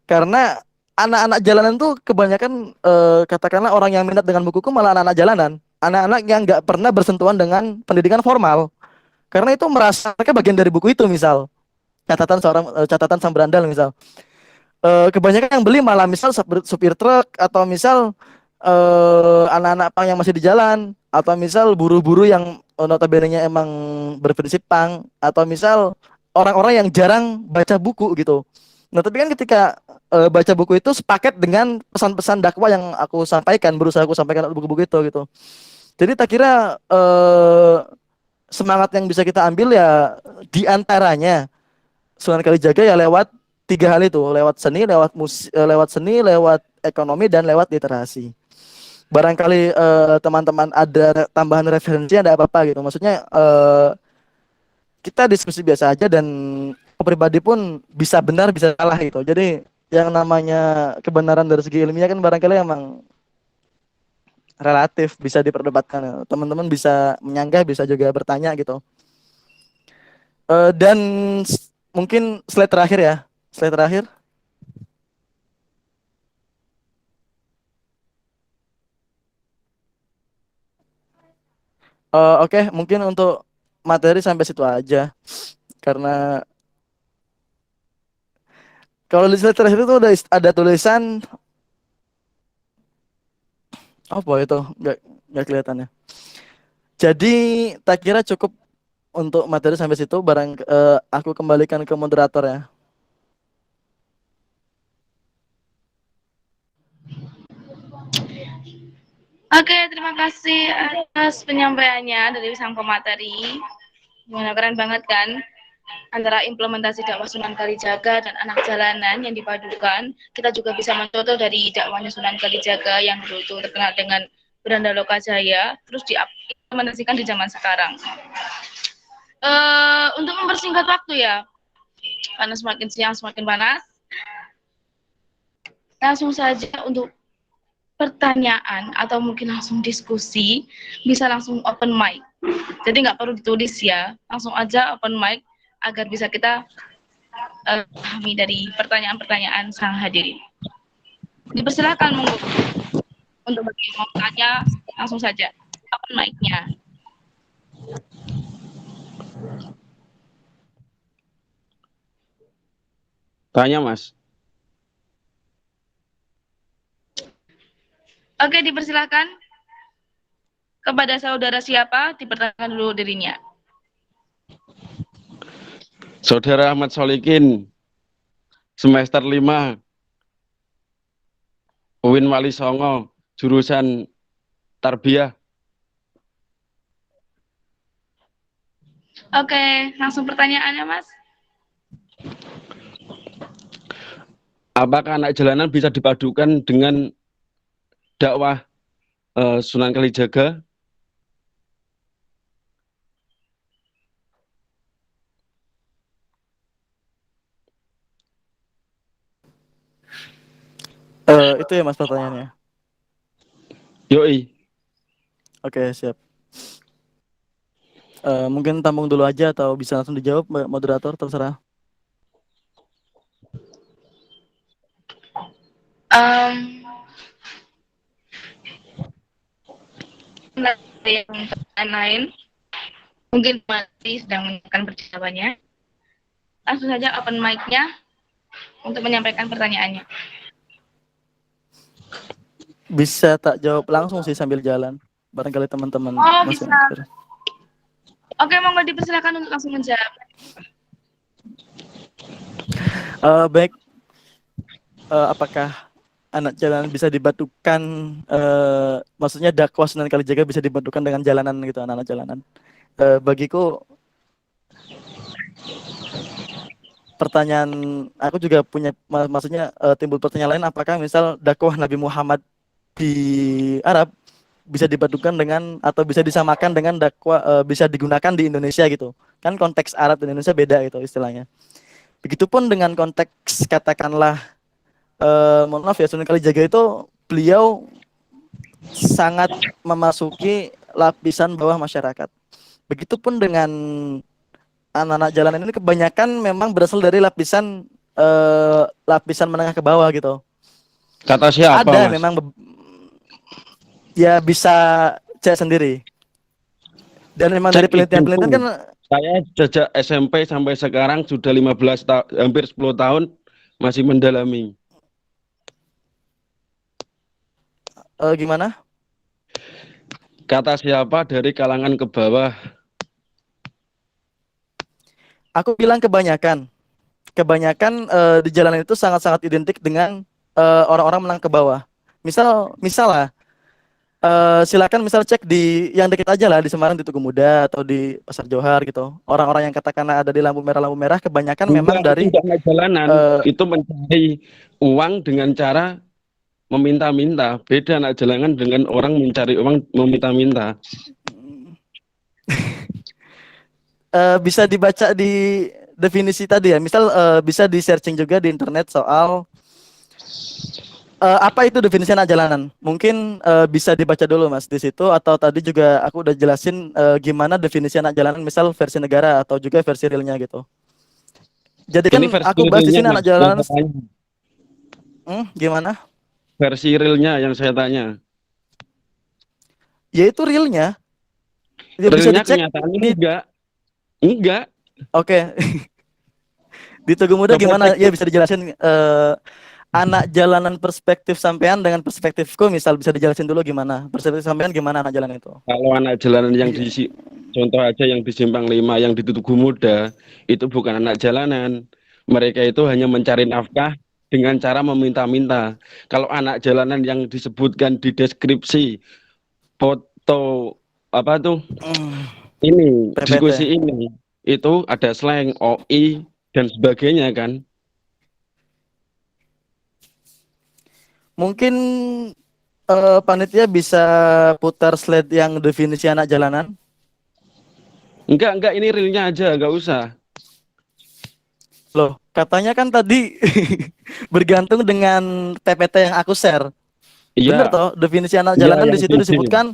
S3: karena anak-anak jalanan tuh kebanyakan katakanlah orang yang minat dengan bukuku malah anak-anak jalanan, anak-anak yang nggak pernah bersentuhan dengan pendidikan formal, karena itu merasa mereka bagian dari buku itu. Misal catatan sang berandal misal, kebanyakan yang beli malah misal supir truk, atau misal anak-anak pang yang masih di jalan, atau misal buru-buru yang notabene-nya emang berprinsip pang, atau misal orang-orang yang jarang baca buku gitu. Nah, tapi kan ketika baca buku itu sepaket dengan pesan-pesan dakwah yang aku sampaikan, berusaha aku sampaikan dalam buku-buku itu gitu. Jadi tak kira semangat yang bisa kita ambil ya diantaranya Sunan Kalijaga ya lewat tiga hal itu, lewat seni, lewat ekonomi, dan lewat literasi. Barangkali teman-teman ada tambahan referensi, ada apa-apa gitu. Maksudnya kita diskusi biasa aja, dan aku pribadi pun bisa benar bisa salah gitu. Jadi yang namanya kebenaran dari segi ilmiah kan barangkali emang relatif, bisa diperdebatkan. Teman-teman bisa menyanggah, bisa juga bertanya gitu. Dan mungkin slide terakhir ya. Slide terakhir. Oke, mungkin untuk materi sampai situ aja. Karena kalau di slide terakhir itu ada tulisan apa itu? Nggak kelihatannya. Jadi tak kira cukup untuk materi sampai situ. Aku kembalikan ke moderator ya.
S1: Oke, terima kasih atas penyampaiannya dari sang pemateri. Gimana, keren banget kan? Antara implementasi dakwah Sunan Kalijaga dan anak jalanan yang dipadukan, kita juga bisa mencontoh dari dakwahnya Sunan Kalijaga yang dulu itu terkenal dengan Beranda Lokajaya, terus diimplementasikan di zaman sekarang. Untuk mempersingkat waktu ya, karena semakin siang semakin panas, langsung saja untuk pertanyaan atau mungkin langsung diskusi, bisa langsung open mic. Jadi nggak perlu ditulis ya, langsung aja open mic agar bisa kita pahami dari pertanyaan-pertanyaan sang hadirin. Dipersilakan monggo untuk bagi yang mau tanya langsung saja open mic-nya.
S5: Tanya, Mas.
S1: Oke, dipersilakan. Kepada saudara siapa, dipertanyakan dulu dirinya.
S5: Saudara Ahmad Solikin, semester 5, UIN Wali Songo, jurusan Tarbiyah.
S1: Oke, langsung pertanyaannya, Mas.
S5: Apakah anak jalanan bisa dipadukan dengan dakwah Sunan Kalijaga?
S3: Itu ya Mas pertanyaannya.
S5: Yoi.
S3: Oke, siap. Mungkin tampung dulu aja atau bisa langsung dijawab, Mbak moderator, terserah.
S1: Yang lain mungkin masih sedang menyiapkan perjawabannya. Langsung saja open mic-nya untuk menyampaikan pertanyaannya.
S3: Bisa tak jawab langsung sih sambil jalan. Barangkali teman-teman masih
S1: bisa.
S3: mikir.
S1: Oke, monggo dipersilakan untuk langsung menjawab.
S3: Baik. Apakah anak jalanan bisa dipadukan, maksudnya dakwah Sunan Kalijaga bisa dipadukan dengan jalanan gitu, anak-anak jalanan. Bagiku pertanyaan aku juga punya, maksudnya timbul pertanyaan lain, apakah misal dakwah Nabi Muhammad di Arab bisa dipadukan dengan atau bisa disamakan dengan dakwah bisa digunakan di Indonesia gitu. Kan konteks Arab dan Indonesia beda gitu istilahnya. Begitupun dengan konteks katakanlah mohon maaf ya, Sunan Kalijaga itu beliau sangat memasuki lapisan bawah masyarakat. Begitupun dengan anak-anak jalanan ini kebanyakan memang berasal dari lapisan menengah ke bawah gitu.
S5: Kata siapa,
S3: Ada
S5: Mas?
S3: memang ya bisa cek sendiri. Dan memang dari
S5: Cek
S3: penelitian-penelitian kan
S5: ibuku. Saya sejak SMP sampai sekarang sudah 15 tahun, hampir 10 tahun masih mendalami.
S3: gimana?
S5: Kata siapa dari kalangan ke bawah?
S3: Aku bilang kebanyakan. Kebanyakan di jalanan itu sangat-sangat identik dengan orang-orang menang ke bawah. Misal lah, silakan misal cek di yang dekat aja lah di Semarang di Tugu Muda atau di Pasar Johar gitu. Orang-orang yang katakanlah ada di lampu merah kebanyakan memang
S5: Enggak, itu
S3: dari
S5: enggak naik jalanan.
S3: eh,
S5: Itu mencari uang dengan cara meminta-minta. Beda anak jalanan dengan orang mencari uang meminta-minta.
S3: bisa dibaca di definisi tadi ya. Misal bisa di searching juga di internet soal apa itu definisi anak jalanan. Mungkin bisa dibaca dulu Mas di situ atau tadi juga aku udah jelasin gimana definisi anak jalanan misal versi negara atau juga versi realnya gitu. Jadi kan
S5: Ini versi
S3: aku bahas di
S5: realnya,
S3: sini anak
S5: Mas, yang
S3: jalanan
S5: saya tanya.
S3: gimana?
S5: Versi realnya yang saya tanya.
S3: Ya itu realnya. Ya bisa
S5: Realnya
S3: dicek
S5: kenyataannya
S3: di
S5: enggak. Enggak.
S3: oke. Di Tugu Muda gimana? Ya
S5: Perspektif.
S3: bisa dijelasin anak jalanan perspektif sampean dengan perspektifku misal bisa dijelasin dulu gimana? Perspektif sampean gimana anak jalanan itu?
S5: Kalau anak jalanan yang
S3: Iya.
S5: contoh aja yang di Simpang 5, yang di Tugu Muda, itu bukan anak jalanan. Mereka itu hanya mencari nafkah dengan cara meminta-minta. Kalau anak jalanan yang disebutkan di deskripsi foto apa tuh ini
S3: PPT.
S5: diskusi ini itu ada slang OI dan sebagainya kan.
S3: Mungkin panitia bisa putar slide yang definisi anak jalanan.
S5: Enggak, ini realnya aja, enggak usah.
S3: Loh, katanya kan tadi bergantung dengan PPT yang aku share. Bener
S5: Iya,
S3: toh, definisi anak
S5: iya
S3: jalanan
S5: yang
S3: di situ
S5: CD.
S3: disebutkan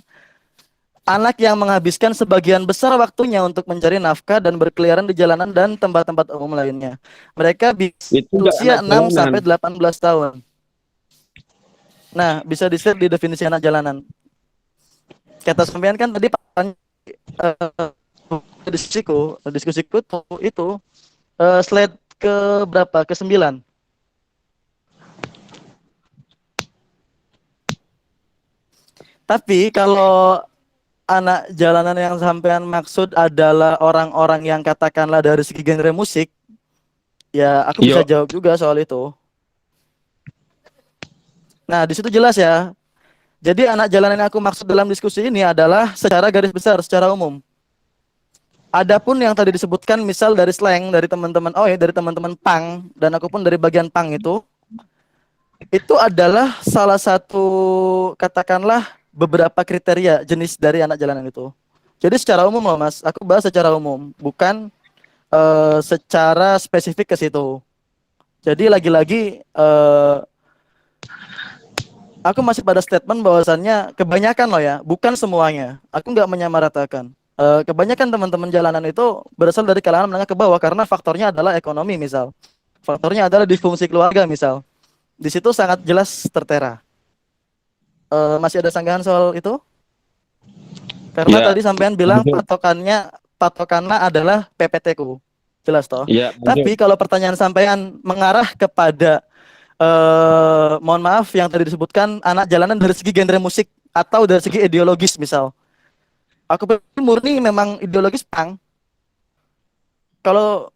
S3: anak yang menghabiskan sebagian besar waktunya untuk mencari nafkah dan berkeliaran di jalanan dan tempat-tempat umum lainnya. Mereka
S5: Itu enggak anak
S3: berusia 6
S5: jalanan.
S3: sampai 18 tahun. Nah, bisa di-share di definisi anak jalanan. Kata sampean kan tadi diskusiku tuh itu slide ke berapa? Ke 9. Tapi kalau anak jalanan yang sampean maksud adalah orang-orang yang katakanlah dari segi genre musik, ya aku bisa
S5: Yo,
S3: jawab juga soal itu. Nah, di situ jelas ya. Jadi anak jalanan yang aku maksud dalam diskusi ini adalah secara garis besar, secara umum. Adapun yang tadi disebutkan misal dari slang dari teman-teman dari teman-teman pang dan aku pun dari bagian pang itu adalah salah satu katakanlah beberapa kriteria jenis dari anak jalanan itu. Jadi secara umum loh Mas, aku bahas secara umum, bukan secara spesifik ke situ. Jadi lagi-lagi aku masih pada statement bahwasannya kebanyakan loh ya, bukan semuanya. Aku nggak menyamaratakan. Kebanyakan teman-teman jalanan itu berasal dari kalangan menengah ke bawah karena faktornya adalah ekonomi misal. Faktornya adalah disfungsi keluarga misal. Di situ sangat jelas tertera. Masih ada sanggahan soal itu? Karena
S5: ya,
S3: tadi sampean bilang
S5: lanjut.
S3: patokannya adalah PPT ku. Jelas toh.
S5: Ya,
S3: Tapi
S5: lanjut.
S3: kalau pertanyaan sampean mengarah kepada mohon maaf yang tadi disebutkan anak jalanan dari segi genre musik atau dari segi ideologis misal. Aku pikir murni memang ideologis punk. Kalau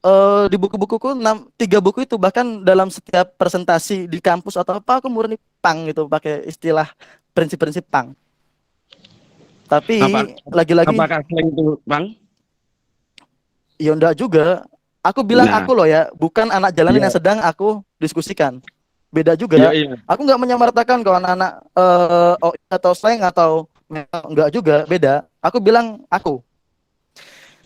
S3: di buku-bukuku 3 buku itu bahkan dalam setiap presentasi di kampus atau apa aku murni punk gitu pakai istilah prinsip-prinsip punk. Tapi
S5: Apa
S3: lagi-lagi
S5: apakah slang itu, Bang?
S3: ya enggak juga. Aku bilang
S5: Nah,
S3: aku loh ya, bukan anak jalanan yang
S5: ya,
S3: sedang aku diskusikan. Beda
S5: ya,
S3: juga.
S5: iya.
S3: Aku nggak menyamaratakan kalau anak-anak OI atau slang atau enggak juga, beda. Aku bilang aku.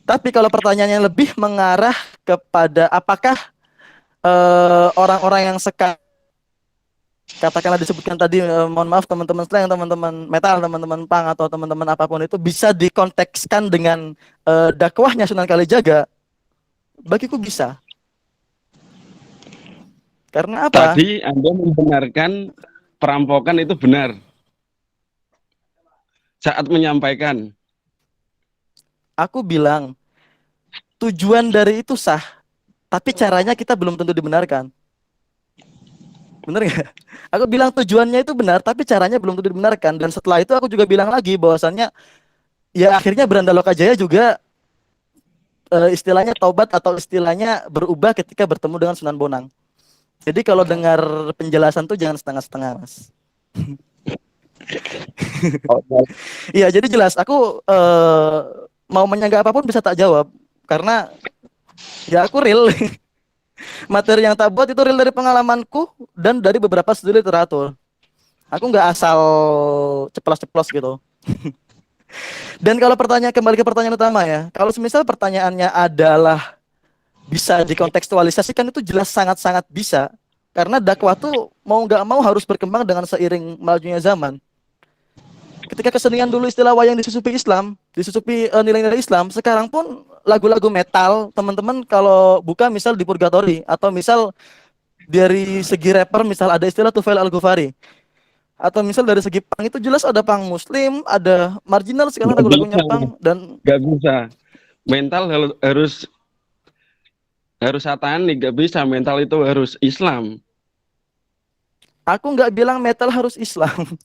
S3: Tapi kalau pertanyaannya lebih mengarah kepada apakah orang-orang yang sekarang katakanlah disebutkan tadi mohon maaf teman-teman slang, teman-teman metal, teman-teman punk atau teman-teman apapun itu bisa dikontekskan dengan dakwahnya Sunan Kalijaga, bagiku bisa. Karena apa?
S5: Tadi Anda membenarkan perampokan itu benar saat menyampaikan.
S3: Aku bilang tujuan dari itu sah, tapi caranya kita belum tentu dibenarkan. Bener nggak? Aku bilang tujuannya itu benar, tapi caranya belum tentu dibenarkan. Dan setelah itu aku juga bilang lagi bahwasannya ya akhirnya Beranda Lokajaya juga istilahnya taubat atau istilahnya berubah ketika bertemu dengan Sunan Bonang. Jadi kalau dengar penjelasan tuh jangan setengah-setengah, Mas. Iya, jadi jelas aku mau menyanggah apapun bisa tak jawab karena ya aku real. Materi yang tak buat itu real dari pengalamanku dan dari beberapa studi literatur. Aku nggak asal ceplos-ceplos gitu. Dan kalau kembali ke pertanyaan utama ya, kalau semisal pertanyaannya adalah bisa dikontekstualisasikan itu jelas sangat-sangat bisa. Karena dakwah tuh mau nggak mau harus berkembang dengan seiring majunya zaman. Ketika kesenian dulu istilah wayang disusupi Islam, disusupi nilai-nilai Islam, sekarang pun lagu-lagu metal, teman-teman kalau buka misal di Purgatory atau misal dari segi rapper misal ada istilah Tufail Al-Ghufari. Atau misal dari segi punk itu jelas ada punk muslim, ada marginal sekarang lagu-lagunya punk dan
S5: nggak bisa. Mental harus satanik, nggak bisa. Mental itu harus Islam.
S3: aku nggak bilang metal harus Islam.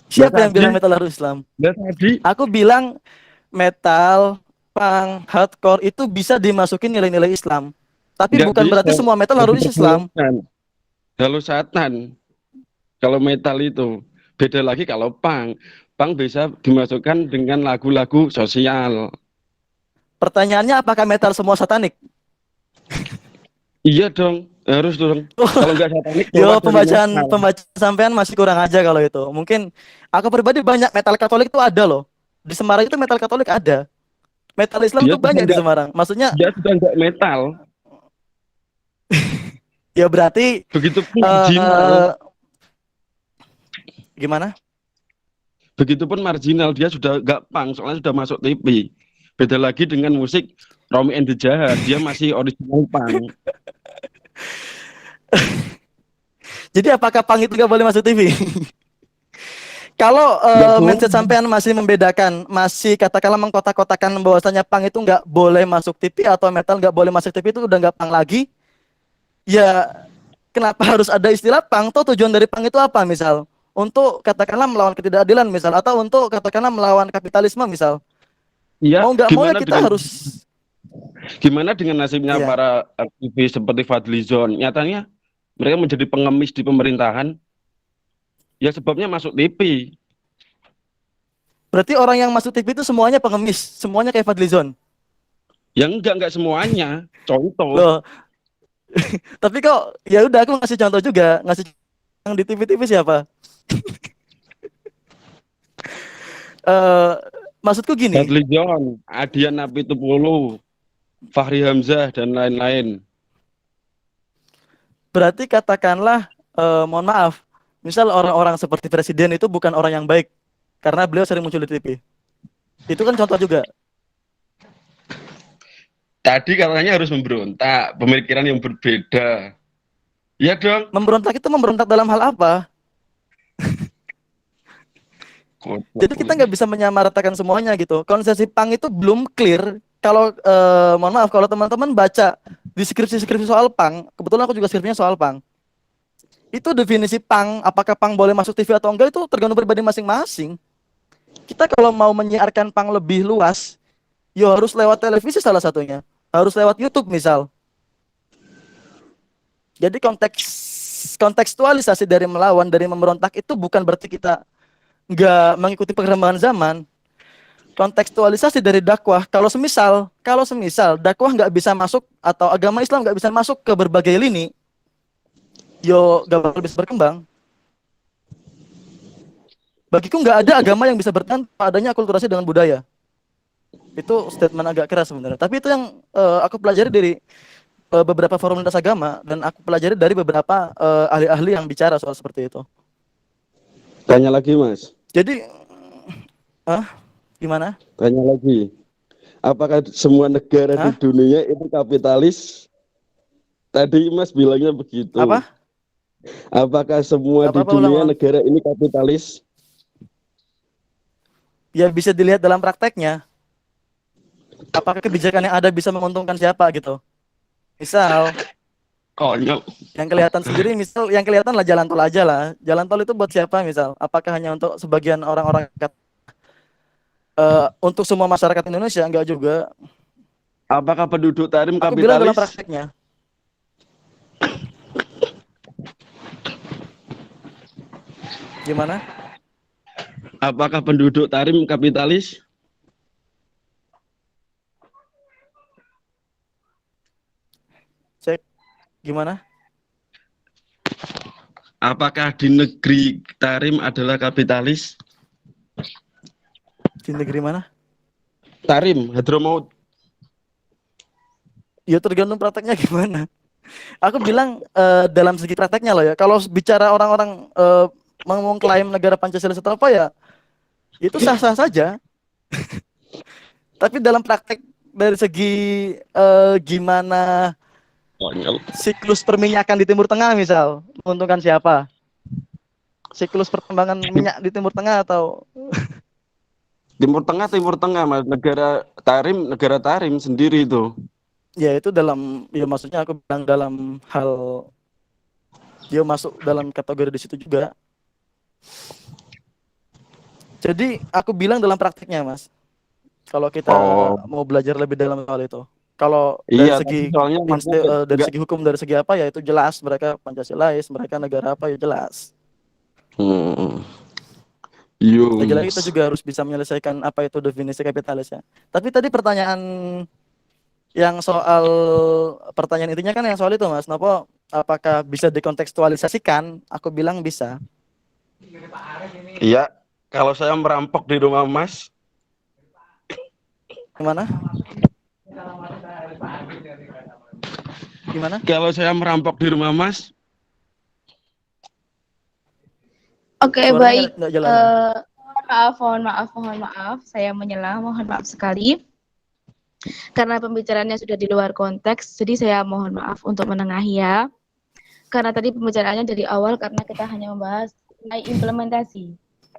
S3: Siapa yang bilang metal harus Islam?
S5: Tadi
S3: Aku bilang metal, punk, hardcore itu bisa dimasukin nilai-nilai Islam. Tapi
S5: nggak
S3: bukan
S5: bisa.
S3: berarti semua metal harus Islam.
S5: Kalau satan, kalau metal itu beda lagi. Kalau punk bisa dimasukkan dengan lagu-lagu sosial.
S3: Pertanyaannya apakah metal semua satanik?
S5: Iya dong, harus dong. Kalau nggak satanik,
S3: Yo,
S5: keluar dari metal.
S3: pembacaan sampean masih kurang aja kalau itu. Mungkin aku pribadi banyak metal Katolik itu ada loh. Di Semarang itu metal Katolik ada. Metal Islam
S5: Dia
S3: tuh banyak di
S5: sudah
S3: Semarang. Maksudnya
S5: dia sudah nggak metal.
S3: ya berarti
S5: Begitupun marginal.
S3: Gimana?
S5: Begitupun marginal, dia sudah nggak punk, soalnya sudah masuk TV. Beda lagi dengan musik Romy and the Jahat, dia masih original punk.
S3: Jadi apakah pang itu nggak boleh masuk TV? Kalau mindset sampean masih membedakan, masih katakanlah mengkotak-kotakan bahwasanya pang itu nggak boleh masuk TV atau metal nggak boleh masuk TV itu udah nggak pang lagi, ya kenapa harus ada istilah pang? Toh tujuan dari pang itu apa misal? Untuk katakanlah melawan ketidakadilan misal, atau untuk katakanlah melawan kapitalisme misal.
S5: Ya,
S3: Mau nggak mau ya kita harus.
S5: Gimana dengan nasibnya
S3: Iya.
S5: para aktivis seperti Fadlizon? Nyatanya mereka menjadi pengemis di pemerintahan. Ya sebabnya masuk TV.
S3: Berarti orang yang masuk TV itu semuanya pengemis, semuanya kayak Fadlizon.
S5: Ya enggak semuanya. Contoh.
S3: Loh, tapi kok ya udah aku ngasih contoh juga, ngasih yang di TV-TV siapa? Maksudku gini,
S5: Fadlizon, Adian Apitupulu, Fahri Hamzah dan lain-lain.
S3: berarti katakanlah mohon maaf, misal orang-orang seperti presiden itu bukan orang yang baik karena beliau sering muncul di TV. Itu kan contoh juga.
S5: Tadi katanya harus memberontak, pemikiran yang berbeda. Ya dong.
S3: Memberontak itu memberontak dalam hal apa? Jadi kita nggak bisa menyamaratakan semuanya gitu. Konsepsi pang itu belum clear. Kalau mohon maaf, kalau teman-teman baca di skripsi soal pang, kebetulan aku juga skripsinya soal pang. Itu definisi pang, apakah pang boleh masuk TV atau enggak itu tergantung pribadi masing-masing. Kita kalau mau menyiarkan pang lebih luas, yo harus lewat televisi salah satunya. Harus lewat YouTube misal. Jadi kontekstualisasi dari melawan, dari memberontak itu bukan berarti kita nggak mengikuti perkembangan zaman. Kontekstualisasi dari dakwah, kalau semisal dakwah nggak bisa masuk atau agama Islam nggak bisa masuk ke berbagai lini, yo nggak bakal bisa berkembang. Bagiku nggak ada agama yang bisa bertahan adanya akulturasi dengan budaya. Itu statement agak keras sebenarnya. Tapi itu yang aku pelajari dari beberapa forum lintas agama dan aku pelajari dari beberapa ahli-ahli yang bicara soal seperti itu.
S5: Tanya lagi, Mas.
S3: Jadi, gimana?
S5: Tanya lagi. Apakah semua negara di dunia itu kapitalis? Tadi Mas bilangnya begitu.
S3: Apa?
S5: Apakah semua
S3: Gak
S5: di
S3: apa-apa, ulang,
S5: dunia
S3: ulang.
S5: negara ini kapitalis?
S3: Ya bisa dilihat dalam prakteknya. Apakah kebijakan yang ada bisa menguntungkan siapa gitu. Misal,
S5: Konyol.
S3: yang kelihatan sendiri, misal yang kelihatan lah jalan tol aja lah. Jalan tol itu buat siapa misal? Apakah hanya untuk sebagian orang-orang untuk semua masyarakat Indonesia? Enggak juga.
S5: Apakah penduduk Tarim
S3: Aku bilang dalam
S5: kapitalis?
S3: prakteknya. Gimana?
S5: Apakah penduduk Tarim kapitalis?
S3: Cek gimana?
S5: Apakah di negeri Tarim adalah kapitalis?
S3: Di negeri mana?
S5: Tarim, Hadramaut.
S3: Ya tergantung prakteknya gimana. Aku bilang dalam segi prakteknya loh ya. Kalau bicara orang-orang mengklaim negara Pancasila atau apa ya, itu sah-sah saja. Tapi dalam praktek dari segi gimana
S5: Konyol.
S3: siklus perminyakan di Timur Tengah misal, menguntungkan siapa? Siklus perkembangan minyak di Timur Tengah atau
S5: Timur Tengah, Mas. Negara Tarim sendiri itu.
S3: ya itu dalam ya maksudnya aku bilang dalam hal dia masuk dalam kategori di situ juga. Jadi aku bilang dalam praktiknya, Mas. Kalau kita
S5: Oh,
S3: mau belajar lebih dalam soal itu. Kalau
S5: iya,
S3: dari
S5: tapi
S3: segi
S5: soalnya masnya
S3: dari
S5: enggak.
S3: segi hukum, dari segi apa ya itu jelas mereka Pancasilais, mereka negara apa ya jelas.
S5: Hmm. Yo,
S3: Lagi-lagi kita
S5: Mas.
S3: juga harus bisa menyelesaikan apa itu definisi kapitalis ya. Tapi tadi pertanyaan yang soal pertanyaan intinya kan yang soal itu, Mas. Nopo apakah bisa dikontekstualisasikan? Aku bilang bisa.
S5: Iya, kalau saya merampok di rumah Mas,
S3: Gimana? Gimana?
S5: kalau saya merampok di rumah Mas,
S1: Oke,
S3: Suaranya
S1: baik.
S3: nggak jalan ya.
S1: Mohon maaf. Saya menyela, mohon maaf sekali. Karena pembicaraannya sudah di luar konteks, jadi saya mohon maaf untuk menengahi ya. Karena tadi pembicaraannya dari awal karena kita hanya membahas mengenai implementasi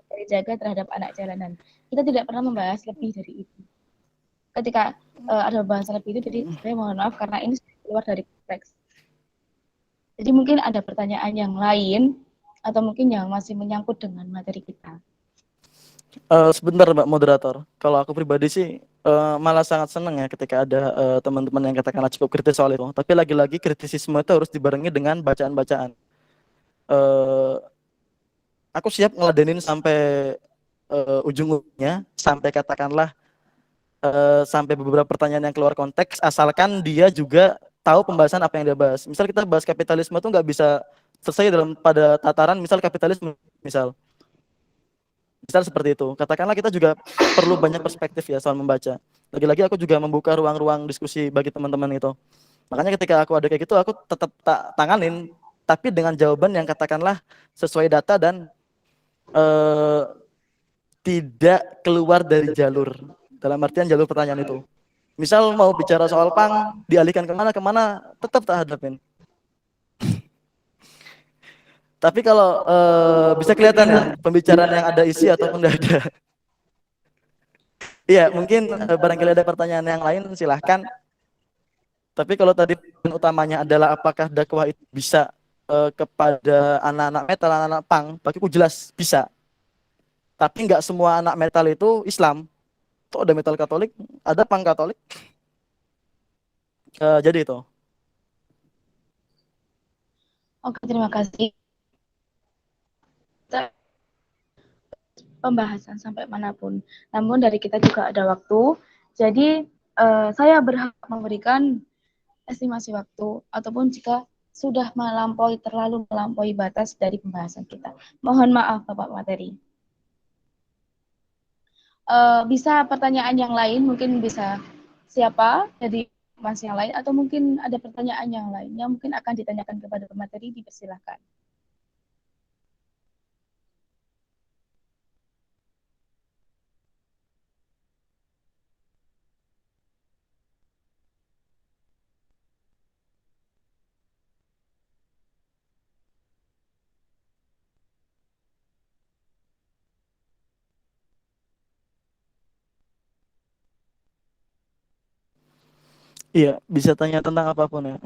S1: dari jaga terhadap anak jalanan. Kita tidak pernah membahas lebih dari itu. Ketika ada bahasan lebih itu, jadi saya mohon maaf karena ini sudah keluar dari konteks. Jadi mungkin ada pertanyaan yang lain atau mungkin yang masih menyangkut dengan materi kita.
S3: Sebentar Mbak Moderator. Kalau aku pribadi sih malah sangat senang ya ketika ada teman-teman yang katakanlah cukup kritis soal itu. Tapi lagi-lagi kritisisme itu harus dibarengi dengan bacaan-bacaan. Eh, aku siap ngeladenin sampai ujung-ujungnya, sampai katakanlah sampai beberapa pertanyaan yang keluar konteks, asalkan dia juga tahu pembahasan apa yang dia bahas. Misal kita bahas kapitalisme itu nggak bisa selesai dalam pada tataran misal kapitalisme misal. Misal seperti itu. Katakanlah kita juga perlu banyak perspektif ya soal membaca. Lagi-lagi aku juga membuka ruang-ruang diskusi bagi teman-teman itu. Makanya ketika aku ada kayak gitu, aku tetap tanganin, tapi dengan jawaban yang katakanlah sesuai data dan eh, tidak keluar dari jalur. Dalam artian jalur pertanyaan itu. Misal mau bicara soal pang, dialihkan kemana, tetap tak hadapin. Tapi kalau bisa kelihatan ya, pembicaraan yang ada isi ataupun tidak ada. Iya, mungkin barangkali ada pertanyaan yang lain, silahkan. Tapi kalau tadi poin utamanya adalah apakah dakwah itu bisa kepada anak-anak metal, anak-anak pang, bagiku jelas bisa. Tapi nggak semua anak metal itu Islam. Tuh ada metal Katolik, ada pang Katolik. Jadi itu.
S1: Oke, terima kasih. Pembahasan sampai manapun. Namun dari kita juga ada waktu. Jadi saya berhak memberikan estimasi waktu ataupun jika sudah terlalu melampaui batas dari pembahasan kita. Mohon maaf Bapak materi. Bisa pertanyaan yang lain, mungkin bisa siapa dari mas yang lain atau mungkin ada pertanyaan yang lain yang mungkin akan ditanyakan kepada pemateri, dipersilahkan.
S3: Iya, bisa tanya tentang apapun ya.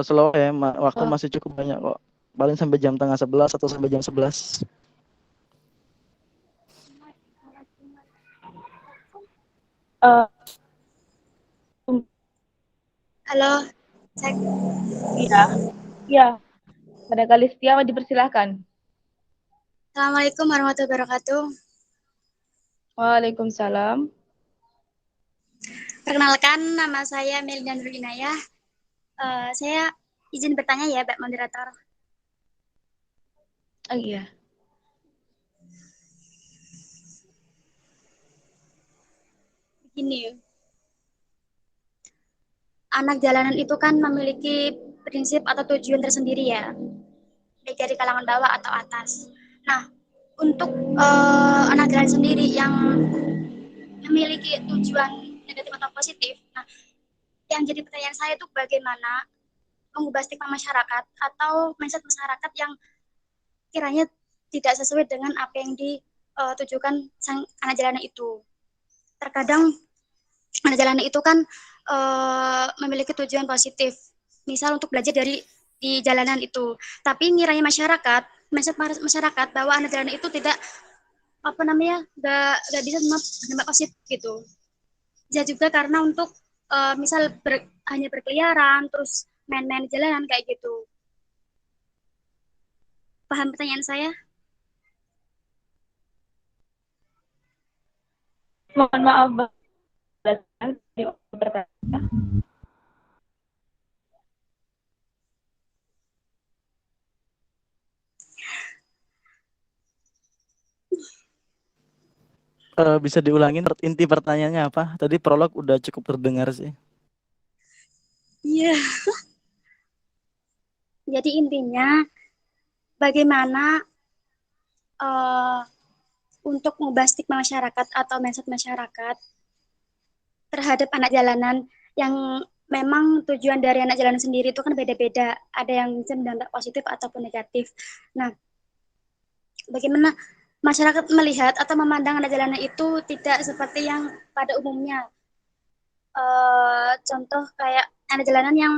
S3: Slow ya, waktu masih cukup banyak kok. Paling sampai jam tengah 11 atau sampai jam 11.
S2: Eh,
S4: Halo, cek.
S2: iya, iya. Pada kali setia dipersilahkan.
S4: Assalamualaikum warahmatullahi wabarakatuh.
S2: Waalaikumsalam.
S4: Perkenalkan, nama saya Melinda Nurlinayah. Saya izin bertanya ya, Pak Moderator.
S2: Oh iya.
S4: Begini, anak jalanan itu kan memiliki prinsip atau tujuan tersendiri ya, baik dari kalangan bawah atau atas. Nah, untuk anak jalanan sendiri yang memiliki tujuan negatif atau positif, nah, yang jadi pertanyaan saya itu bagaimana mengubah stigma masyarakat atau mindset masyarakat yang kiranya tidak sesuai dengan apa yang ditujukan sang anak jalanan itu. Terkadang anak jalanan itu kan memiliki tujuan positif, misal untuk belajar dari di jalanan itu. Tapi ngiranya masyarakat, mindset masyarakat bahwa anak jalanan itu tidak apa namanya, nggak bisa menambah positif gitu. Bisa juga karena untuk misal hanya berkeliaran, terus main-main di jalanan kayak gitu. Paham pertanyaan saya?
S2: Mohon maaf, Mbak.
S3: Bisa diulangin inti pertanyaannya apa? Tadi prolog udah cukup terdengar sih.
S4: Iya. Jadi intinya bagaimana untuk mengubah stigma masyarakat atau mindset masyarakat terhadap anak jalanan yang memang tujuan dari anak jalanan sendiri itu kan beda-beda. Ada yang bisa berdampak positif ataupun negatif. Nah, bagaimana masyarakat melihat atau memandang anak jalanan itu tidak seperti yang pada umumnya. Contoh kayak anak jalanan yang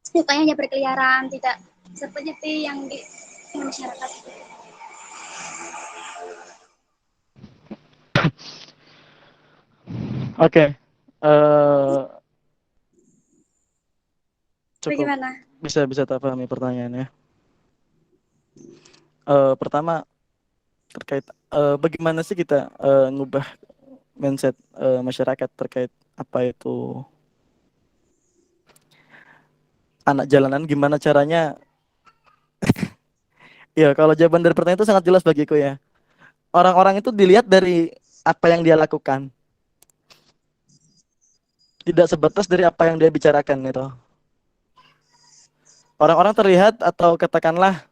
S4: sukanya hanya berkeliaran, tidak seperti yang di masyarakat.
S3: Oke. Cukup
S4: Bagaimana?
S3: bisa tak pahami pertanyaannya. Pertama terkait bagaimana sih kita ngubah mindset masyarakat terkait apa itu anak jalanan, gimana caranya? Ya, kalau jawaban dari pertanyaan itu sangat jelas bagiku ya. Orang-orang itu dilihat dari apa yang dia lakukan, tidak sebatas dari apa yang dia bicarakan itu. Orang-orang terlihat atau katakanlah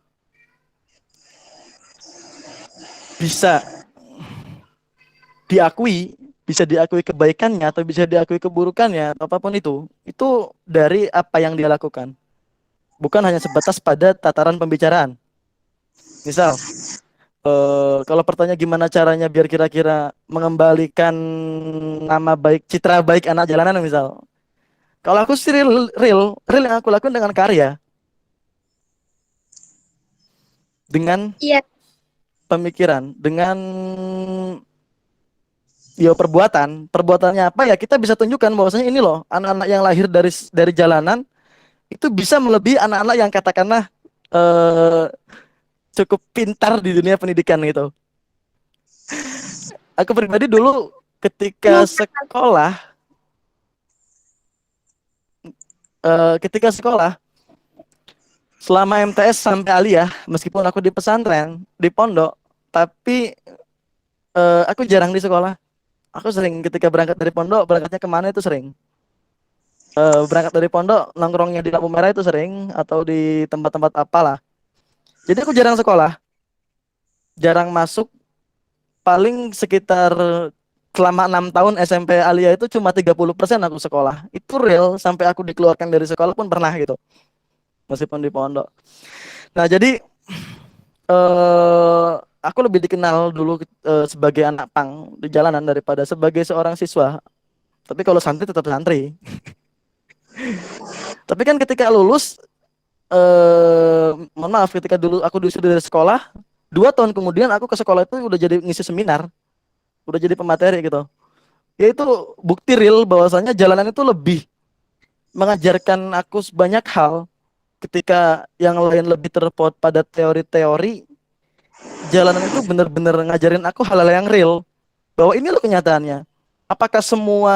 S3: bisa diakui, bisa diakui kebaikannya atau bisa diakui keburukannya, apapun itu dari apa yang dia lakukan. Bukan hanya sebatas pada tataran pembicaraan. Misal, kalau pertanyaan gimana caranya biar kira-kira mengembalikan nama baik, citra baik anak jalanan misal. Kalau aku sih real yang aku lakukan dengan karya, dengan
S4: Iya,
S3: pemikiran, dengan perbuatannya apa ya kita bisa tunjukkan bahwasanya ini loh anak-anak yang lahir dari jalanan itu bisa melebihi anak-anak yang katakanlah eh, cukup pintar di dunia pendidikan gitu. Aku pribadi dulu ketika sekolah selama MTS sampai aliyah, meskipun aku di pesantren, di pondok, tapi aku jarang di sekolah. Aku sering ketika berangkat dari pondok, berangkatnya kemana itu sering. Berangkat dari pondok, nongkrongnya di lampu merah itu sering, atau di tempat-tempat apalah. Jadi aku jarang sekolah, jarang masuk, paling sekitar selama 6 tahun SMP aliyah itu cuma 30% aku sekolah. Itu real, sampai aku dikeluarkan dari sekolah pun pernah gitu, meskipun di pondok. Nah, jadi aku lebih dikenal dulu sebagai anak pang di jalanan daripada sebagai seorang siswa. Tapi kalau santri tetap santri. Tapi kan ketika lulus, mohon maaf, ketika dulu aku disuruh dari sekolah, 2 tahun kemudian aku ke sekolah itu udah jadi ngisi seminar, udah jadi pemateri gitu. Ya itu bukti real bahwasanya jalanan itu lebih mengajarkan aku banyak hal. Ketika yang lain lebih terpaut pada teori-teori, jalanan itu benar-benar ngajarin aku hal-hal yang real. Bahwa ini loh kenyataannya. Apakah semua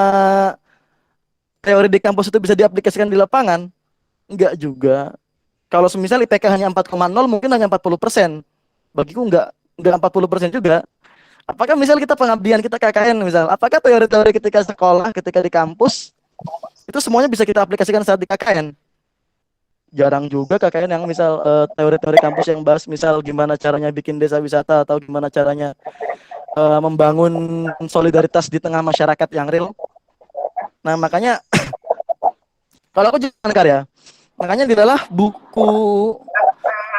S3: teori di kampus itu bisa diaplikasikan di lapangan? Enggak juga. Kalau semisal IPK hanya 4,0 mungkin hanya 40%. Bagiku enggak 40% juga. Apakah misal kita pengabdian, kita KKN misal, apakah teori-teori ketika sekolah, ketika di kampus itu semuanya bisa kita aplikasikan saat di KKN? Jarang juga KKN yang misal teori-teori kampus yang bahas misal gimana caranya bikin desa wisata atau gimana caranya membangun solidaritas di tengah masyarakat yang real. Nah, makanya kalau aku jangan karya, makanya di dalam buku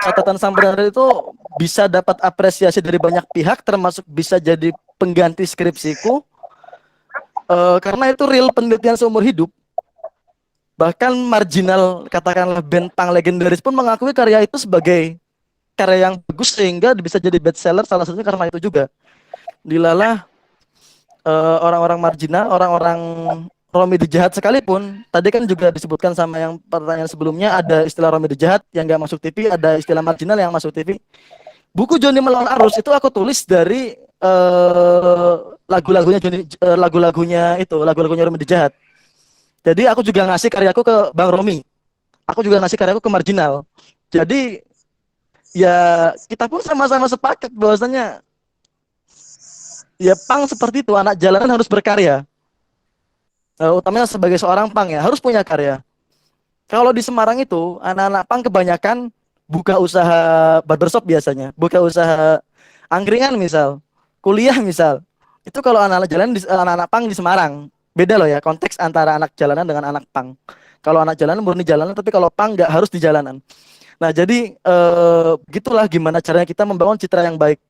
S3: catatan sambaran itu bisa dapat apresiasi dari banyak pihak, termasuk bisa jadi pengganti skripsiku, karena itu real penelitian seumur hidup. Bahkan marginal, katakanlah band punk legendaris pun mengakui karya itu sebagai karya yang bagus sehingga bisa jadi bestseller, salah satunya karena itu juga. Dilalah orang-orang marginal, orang-orang Romedi jahat sekalipun, tadi kan juga disebutkan sama yang pertanyaan sebelumnya, ada istilah Romedi jahat yang nggak masuk TV, ada istilah marginal yang masuk TV. Buku Joni Melawan Arus itu aku tulis dari lagu-lagunya Joni, lagu-lagunya Romedi jahat. Jadi aku juga ngasih karyaku ke Bang Romi, aku juga ngasih karyaku ke marginal. Jadi ya kita pun sama-sama sepakat bahwasanya ya pang seperti itu, anak jalanan harus berkarya. Utamanya sebagai seorang pang ya, harus punya karya. Kalau di Semarang itu, anak-anak pang kebanyakan buka usaha barbershop biasanya, buka usaha angkringan misal, kuliah misal. Itu kalau anak-anak jalanan, anak-anak pang di Semarang. Beda loh ya, konteks antara anak jalanan dengan anak pang. Kalau anak jalanan murni jalanan, tapi kalau pang nggak harus di jalanan. Nah, jadi begitulah gimana caranya kita membangun citra yang baik.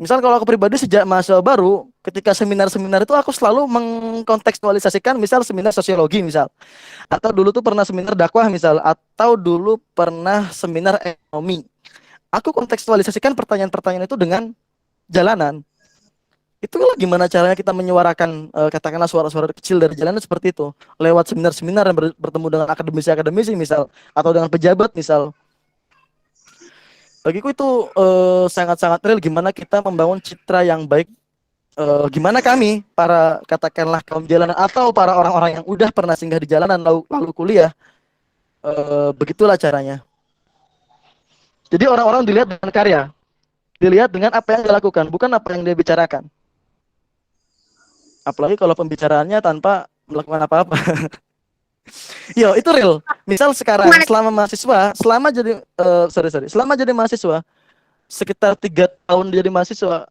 S3: Misal kalau aku pribadi sejak mahasiswa baru, ketika seminar-seminar itu aku selalu mengkontekstualisasikan, misal seminar sosiologi misal, atau dulu tuh pernah seminar dakwah misal, atau dulu pernah seminar ekonomi. Aku kontekstualisasikan pertanyaan-pertanyaan itu dengan jalanan. Itulah gimana caranya kita menyuarakan katakanlah suara-suara kecil dari jalanan seperti itu, lewat seminar-seminar yang bertemu dengan akademisi-akademisi misal, atau dengan pejabat misal. Bagiku itu sangat-sangat real gimana kita membangun citra yang baik, gimana kami para katakanlah kaum jalanan atau para orang-orang yang udah pernah singgah di jalanan lalu kuliah, begitulah caranya. Jadi orang-orang dilihat dengan karya, dilihat dengan apa yang dia lakukan, bukan apa yang dia bicarakan. Apalagi kalau pembicaraannya tanpa melakukan apa-apa. Yo, itu real. Misal sekarang selama mahasiswa, selama jadi mahasiswa, sekitar 3 tahun jadi mahasiswa,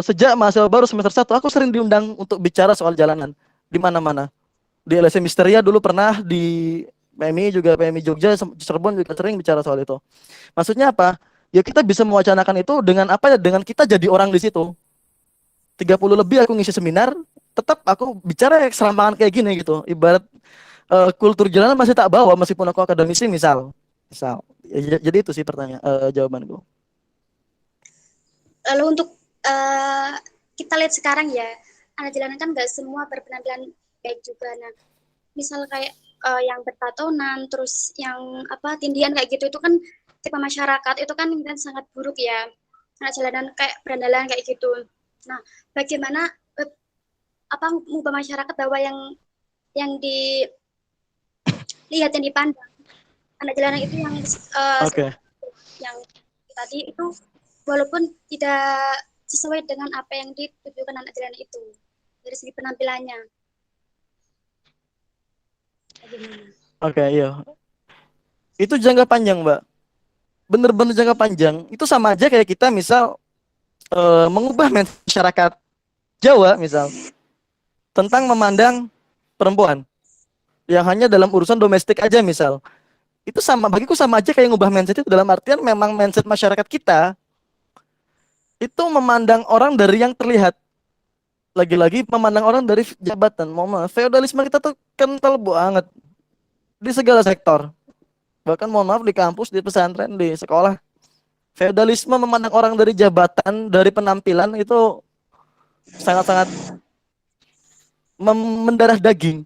S3: sejak mahasiswa baru semester 1, aku sering diundang untuk bicara soal jalanan di mana-mana. Di LSM Misteria dulu pernah, di PMI juga, PMI Jogja, Cirebon juga sering bicara soal itu. Maksudnya apa? Ya kita bisa mewacanakan itu dengan apa ya? Dengan kita jadi orang di situ. 30 lebih aku ngisi seminar, tetap aku bicara serampangan kayak gini gitu. Ibarat kultur jalanan masih tak bawa meskipun aku akademisi misal. Ya, jadi itu sih pertanyaan jawabanku.
S4: Lalu untuk kita lihat sekarang ya, anak jalanan kan nggak semua berpenampilan baik juga. Nah, misal kayak yang bertatonan, terus yang tindian kayak gitu, itu kan tipe masyarakat itu kan sangat buruk ya. Anak jalanan kayak berandalan kayak gitu. Nah, bagaimana mengubah masyarakat bahwa yang dilihat, yang dipandang anak jalanan itu yang yang tadi itu walaupun tidak sesuai dengan apa yang ditujukan anak jalanan itu dari segi penampilannya.
S3: Iya. Itu jangka panjang, Mbak. Bener-bener jangka panjang. Itu sama aja kayak kita misal mengubah masyarakat Jawa misal tentang memandang perempuan yang hanya dalam urusan domestik aja misal. Itu sama, bagiku sama aja kayak ngubah mindset itu, dalam artian memang mindset masyarakat kita itu memandang orang dari yang terlihat. Lagi-lagi memandang orang dari jabatan. Mohon maaf, feodalisme kita tuh kental banget di segala sektor. Bahkan mohon maaf di kampus, di pesantren, di sekolah. Feodalisme memandang orang dari jabatan, dari penampilan itu sangat-sangat mendarah daging.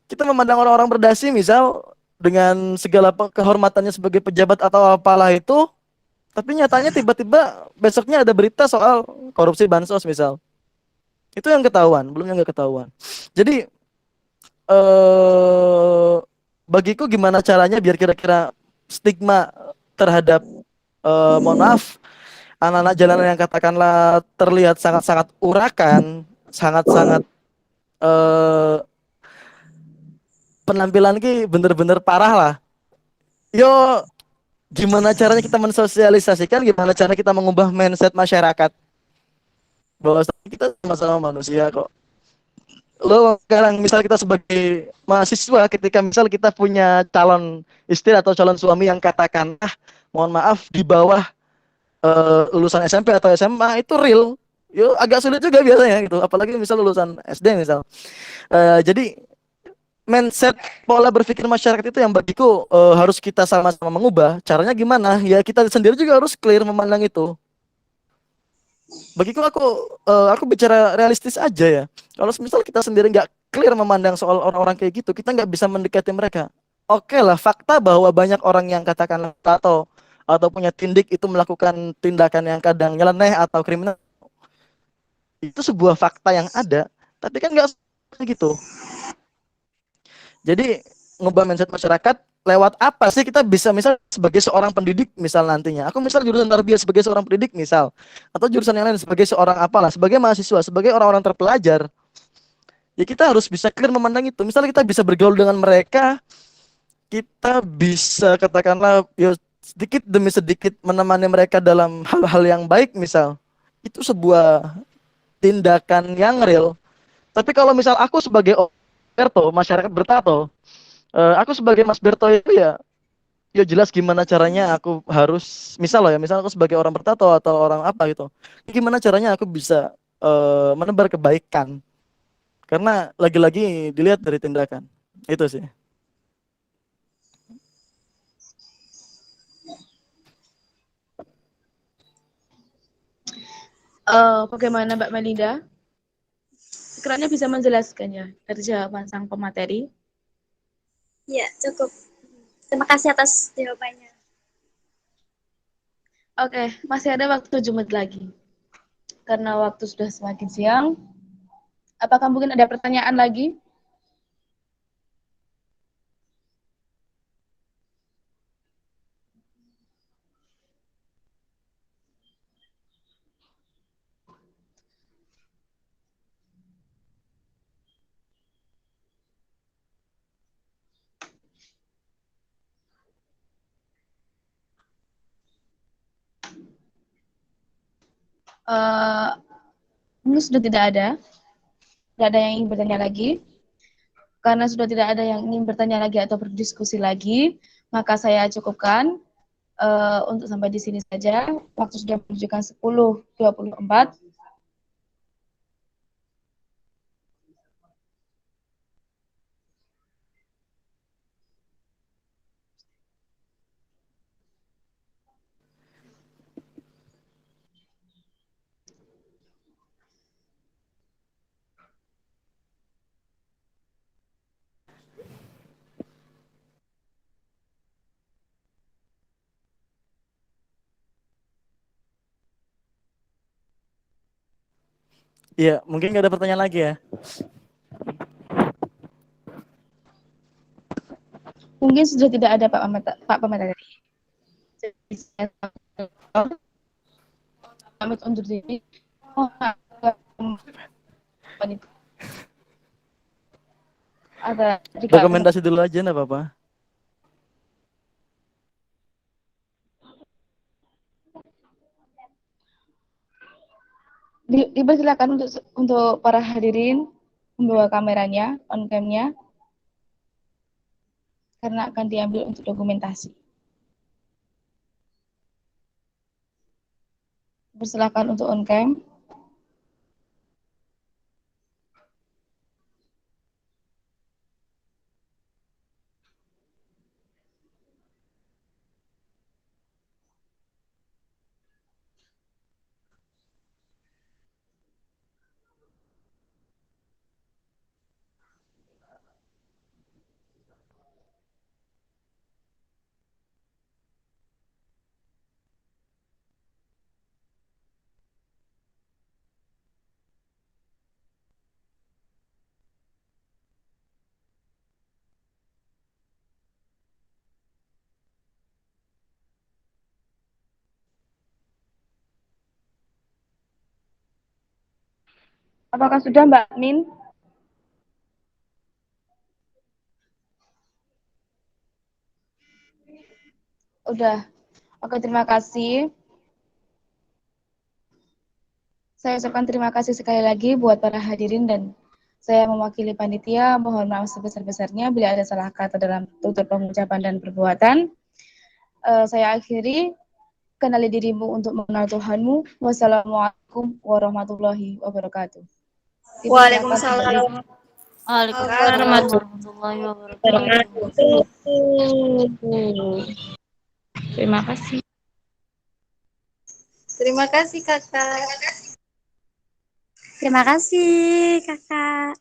S3: Kita memandang orang-orang berdasi misal dengan segala kehormatannya sebagai pejabat atau apalah itu, tapi nyatanya tiba-tiba besoknya ada berita soal korupsi bansos misal. Itu yang ketahuan, belum yang nggak ketahuan. Jadi bagiku gimana caranya biar kira-kira stigma terhadap mohon maaf anak-anak jalanan yang katakanlah terlihat sangat-sangat urakan, sangat-sangat eh penampilan ki bener-bener parah lah. Yo, gimana caranya kita mensosialisasikan, gimana cara kita mengubah mindset masyarakat bahwa kita sama-sama manusia kok. Lo sekarang misal kita sebagai mahasiswa, ketika misal kita punya calon istri atau calon suami yang katakan mohon maaf di bawah lulusan SMP atau SMA itu real, yo agak sulit juga biasanya gitu, apalagi misal lulusan SD misal. Jadi mindset pola berpikir masyarakat itu yang bagiku harus kita sama-sama mengubah. Caranya gimana? Ya kita sendiri juga harus clear memandang itu. Bagiku aku bicara realistis aja ya. Kalau misal kita sendiri nggak clear memandang soal orang-orang kayak gitu, kita nggak bisa mendekati mereka. Oke lah, fakta bahwa banyak orang yang katakanlah tato atau punya tindik itu melakukan tindakan yang kadang nyeleneh atau kriminal, itu sebuah fakta yang ada. Tapi kan nggak gitu. Jadi ngubah mindset masyarakat lewat apa sih kita bisa misal sebagai seorang pendidik misal nantinya. Aku misal jurusan tarbiyah sebagai seorang pendidik misal, atau jurusan yang lain sebagai seorang apalah, sebagai mahasiswa, sebagai orang-orang terpelajar. Ya kita harus bisa clear memandang itu. Misalnya kita bisa bergaul dengan mereka, kita bisa katakanlah ya sedikit demi sedikit menemani mereka dalam hal-hal yang baik misal. Itu sebuah tindakan yang real. Tapi kalau misal aku sebagai Berto, masyarakat bertato, aku sebagai Mas Berto itu ya jelas gimana caranya aku harus misal loh ya, misal aku sebagai orang bertato atau orang apa gitu, gimana caranya aku bisa menebar kebaikan, karena lagi-lagi dilihat dari tindakan itu sih.
S2: Bagaimana Mbak Melinda? Sekiranya bisa menjelaskannya dari jawaban sang pemateri.
S4: Ya, cukup. Terima kasih atas jawabannya.
S2: Oke, masih ada waktu 7 menit lagi. Karena waktu sudah semakin siang, apakah mungkin ada pertanyaan lagi? Mungkin sudah tidak ada. Tidak ada yang ingin bertanya lagi. Karena sudah tidak ada yang ingin bertanya lagi atau berdiskusi lagi, maka saya cukupkan untuk sampai di sini saja. Waktu sudah menunjukkan 10.24.
S3: Iya, mungkin nggak ada pertanyaan lagi ya.
S2: Mungkin sudah tidak ada Pak Pemateri. Pamit undur diri. Ada
S3: Rekomendasi dulu aja nggak apa-apa.
S2: dipersilakan untuk para hadirin membawa kameranya, on cam-nya, karena akan diambil untuk dokumentasi. Persilakan untuk on cam. Apakah sudah Mbak Min? Udah. Oke, terima kasih. Saya ucapkan terima kasih sekali lagi buat para hadirin dan saya mewakili panitia mohon maaf sebesar-besarnya bila ada salah kata dalam tutur pengucapan dan perbuatan. Saya akhiri, kenali dirimu untuk mengenal Tuhanmu. Wassalamualaikum warahmatullahi wabarakatuh. Dipersilakan untuk
S6: Waalaikumsalam
S7: Warahmatullahi wabarakatuh.
S2: Terima kasih.
S6: Terima kasih kakak.
S4: Terima kasih, Kakak.